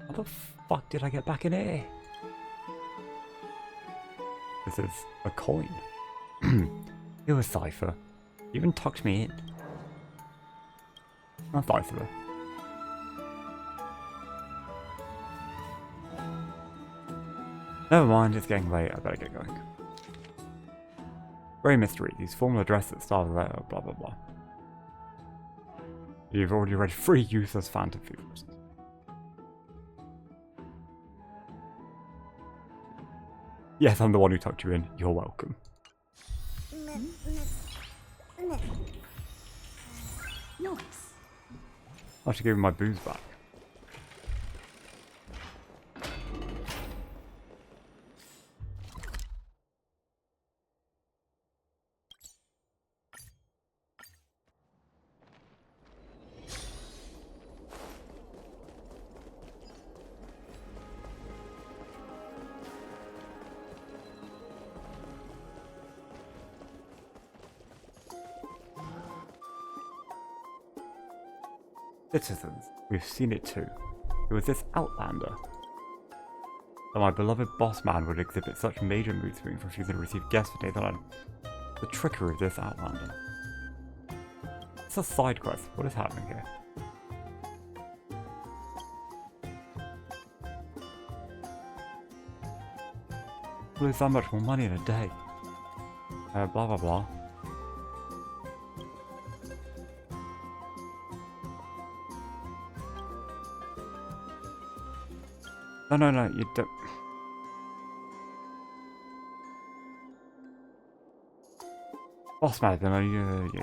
How the fuck did I get back in here? This is a coin. It was Cypher. He even tucked me in. That's nice of her. Never mind, it's getting late, I better get going. Grey Mystery, these formal addresses at start of the letter, blah blah blah. You've already read 3 useless phantom fuels. Yes, I'm the one who tucked you in. You're welcome. Nice. I should give him my booze back. Citizens, we've seen it too. It was this Outlander. That my beloved boss man would exhibit such major mood swings refusing to receive guests for days on end. The trickery of this Outlander. It's a side quest. What is happening here? Lose that much more money in a day. Blah blah blah. No, you don't. Boss man, yeah.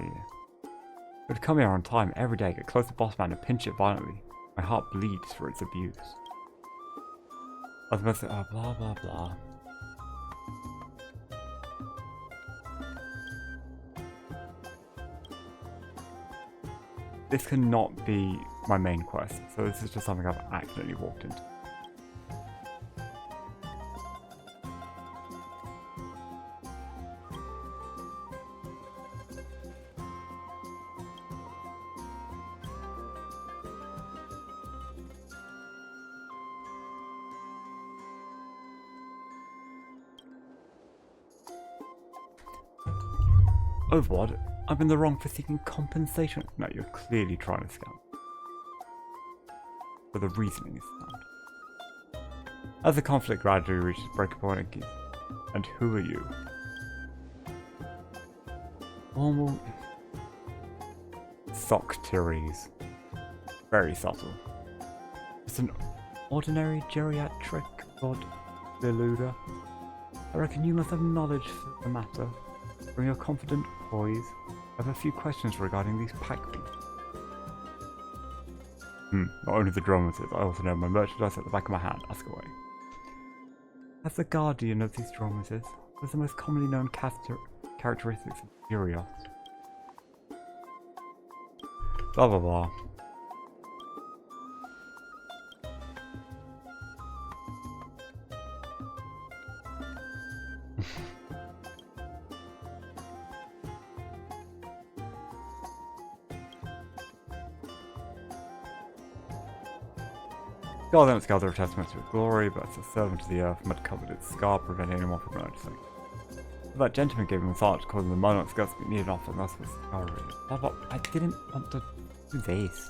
Would come here on time every day, get close to boss man and pinch it violently. My heart bleeds for its abuse. I was about to say, blah blah blah. This cannot be my main quest, so this is just something I've accidentally walked into. Overwatch, I'm in the wrong for seeking compensation. No, you're clearly trying to scam. But the reasoning is sound. As the conflict gradually reaches breaking point, and who are you? Normal Socteres. Very subtle. It's an ordinary geriatric god deluder. I reckon you must have knowledge for the matter. From your confident poise, I have a few questions regarding these pack beasts. Not only the dramas, I also know my merchandise at the back of my hand. Ask away. As the guardian of these dramas, was the most commonly known characteristics of Curios. Blah blah blah. God then its gather of testaments to its glory, but as a servant of the earth, mud covered its scar, preventing anyone from noticing. So that gentleman gave him a thought, causing the mud on its guts to be kneaded off, and thus was scoured. I didn't want to do this.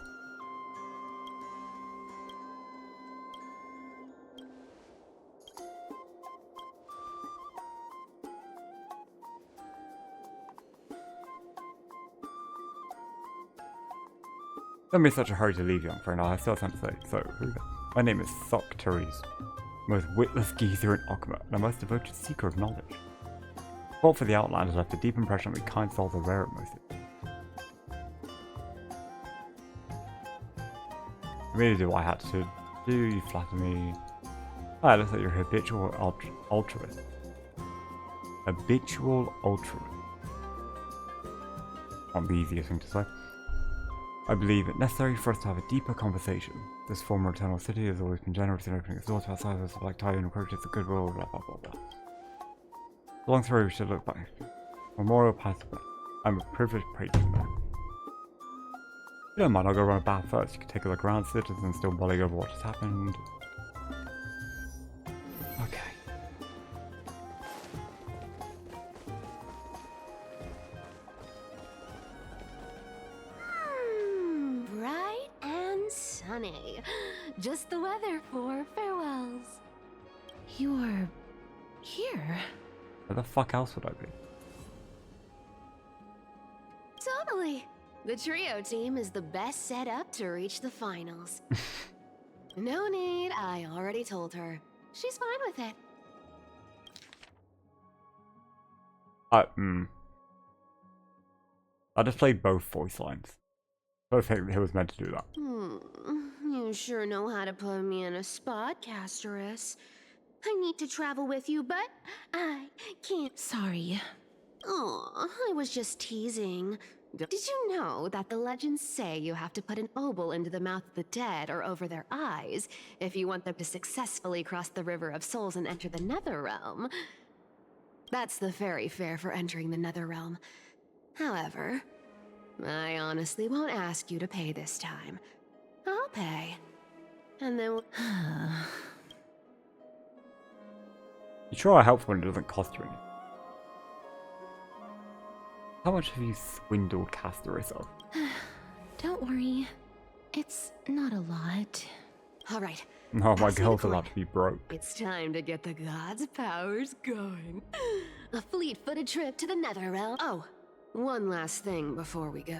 Don't be such a hurry to leave, young friend. I still have something to say. So, who then? My name is Castorice, most witless geezer in Okama, and a most devoted seeker of knowledge. Fought for the Outlanders left a deep impression on me, kind souls are rare at most. I really do what I had to do, you flatter me. Ah, it looks like you're a habitual altruist. Habitual altruist. Not the easiest thing to say. I believe it necessary for us to have a deeper conversation. This former eternal city has always been generous in opening its doors to outsiders like tide and approaches of goodwill, blah blah blah blah. Along through we should look back. Memorial Pathway. I'm a privileged patron there. If you don't mind, I'll go run a bath first. You can take a look around, citizens still mulling over what has happened. Okay. Bright and sunny. Just the weather for farewells. You're here. Where the fuck else would I be? Totally. The trio team is the best set up to reach the finals. No need, I already told her. She's fine with it. I just played both voice lines. I don't think it was meant to do that. You sure know how to put me in a spot, Castorice. I need to travel with you, but I can't. Sorry. Aw, I was just teasing. Did you know that the legends say you have to put an obol into the mouth of the dead or over their eyes if you want them to successfully cross the River of Souls and enter the Netherrealm? That's the fairy fare for entering the Netherrealm. However, I honestly won't ask you to pay this time. I'll pay. And then You sure are helpful when it doesn't cost you anything. How much have you swindled Castorice of? Don't worry. It's not a lot. all right. No, my Pass me the girl's coin. allowed to be broke. It's time to get the gods' powers going. A fleet-footed trip to the Netherrealm. Oh, one last thing before we go.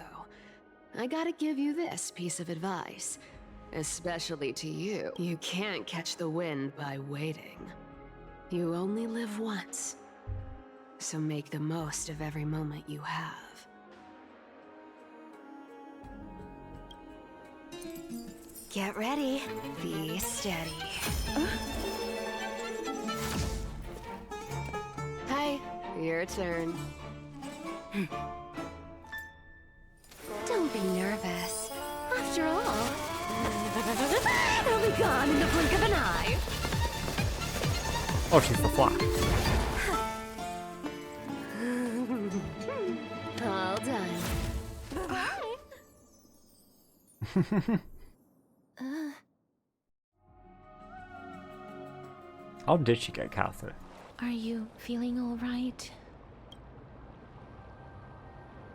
I gotta give you this piece of advice. Especially to you. You can't catch the wind by waiting. You only live once. So make the most of every moment you have. Get ready. Be steady. Hi, your turn. Don't be nervous. After all, it'll be gone in the blink of an eye. Oh, she's the Flash. All done. How did she get casted? Are you feeling all right?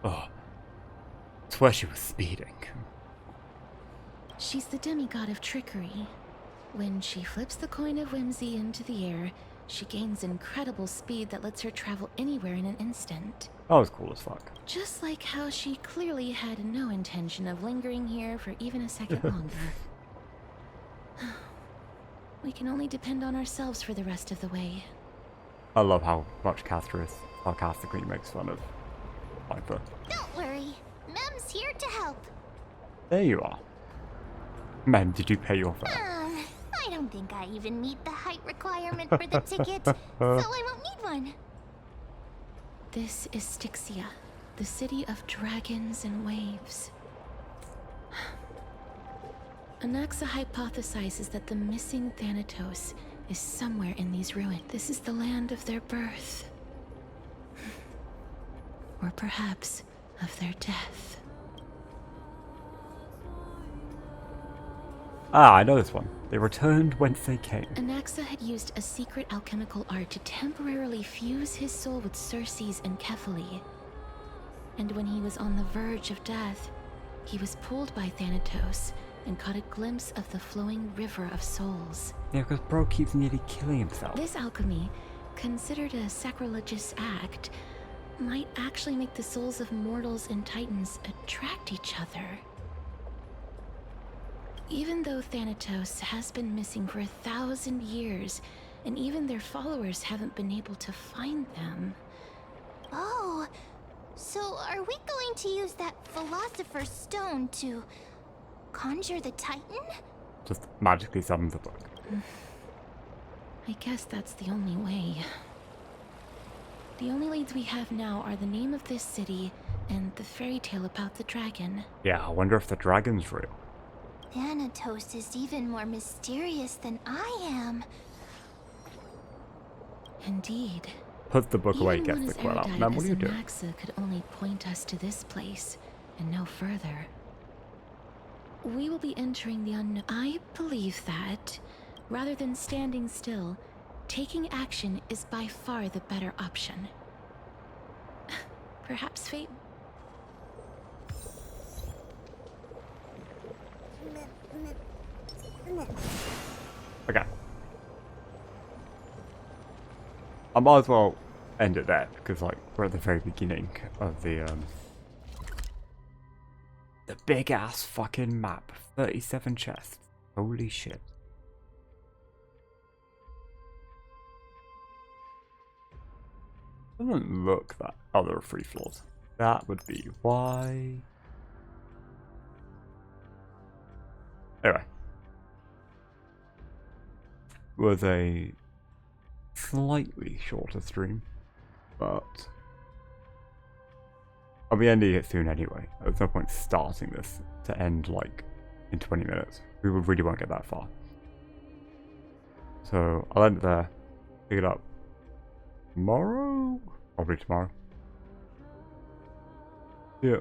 Oh, I swear she was speeding. She's the demigod of trickery. When she flips the coin of whimsy into the air, she gains incredible speed that lets her travel anywhere in an instant. That was cool as fuck. Just like how she clearly had no intention of lingering here for even a second longer. We can only depend on ourselves for the rest of the way. I love how much Castorice sarcastically makes fun of Piper. Don't worry. Mem's here to help. There you are. Man, did you pay your fare? I don't think I even meet the height requirement for the ticket, so I won't need one. This is Styxia, the city of dragons and waves. Anaxa hypothesizes that the missing Thanatos is somewhere in these ruins. This is the land of their birth. Or perhaps of their death. Ah, I know this one. They returned whence they came. Anaxa had used a secret alchemical art to temporarily fuse his soul with Circe's and Kephae. And when he was on the verge of death, he was pulled by Thanatos and caught a glimpse of the flowing river of souls. Yeah, because bro keeps nearly killing himself. This alchemy, considered a sacrilegious act, might actually make the souls of mortals and titans attract each other. Even though Thanatos has been missing for 1,000 years, and even their followers haven't been able to find them. Oh, so are we going to use that Philosopher's Stone to conjure the Titan? Just magically summons the book. I guess that's the only way. The only leads we have now are the name of this city and the fairy tale about the dragon. Yeah, I wonder if the dragon's real. Thanatos is even more mysterious than I am. Indeed. Put the book away, Even gets one the as quill out. erudite Man, what as are you doing? Anaxa could only point us to this place, and no further. We will be entering the unknown. I believe that, rather than standing still, taking action is by far the better option. Perhaps fate... Okay. I might as well end it there, because like we're at the very beginning of the big ass fucking map. 37 chests. Holy shit. Doesn't look that. Oh, there are 3 floors. That would be why. Anyway. Was a slightly shorter stream, but I'll be ending it soon anyway. There's no point starting this to end like in 20 minutes. We really won't get that far. So I'll end it there. Pick it up tomorrow? Probably tomorrow. Yeah.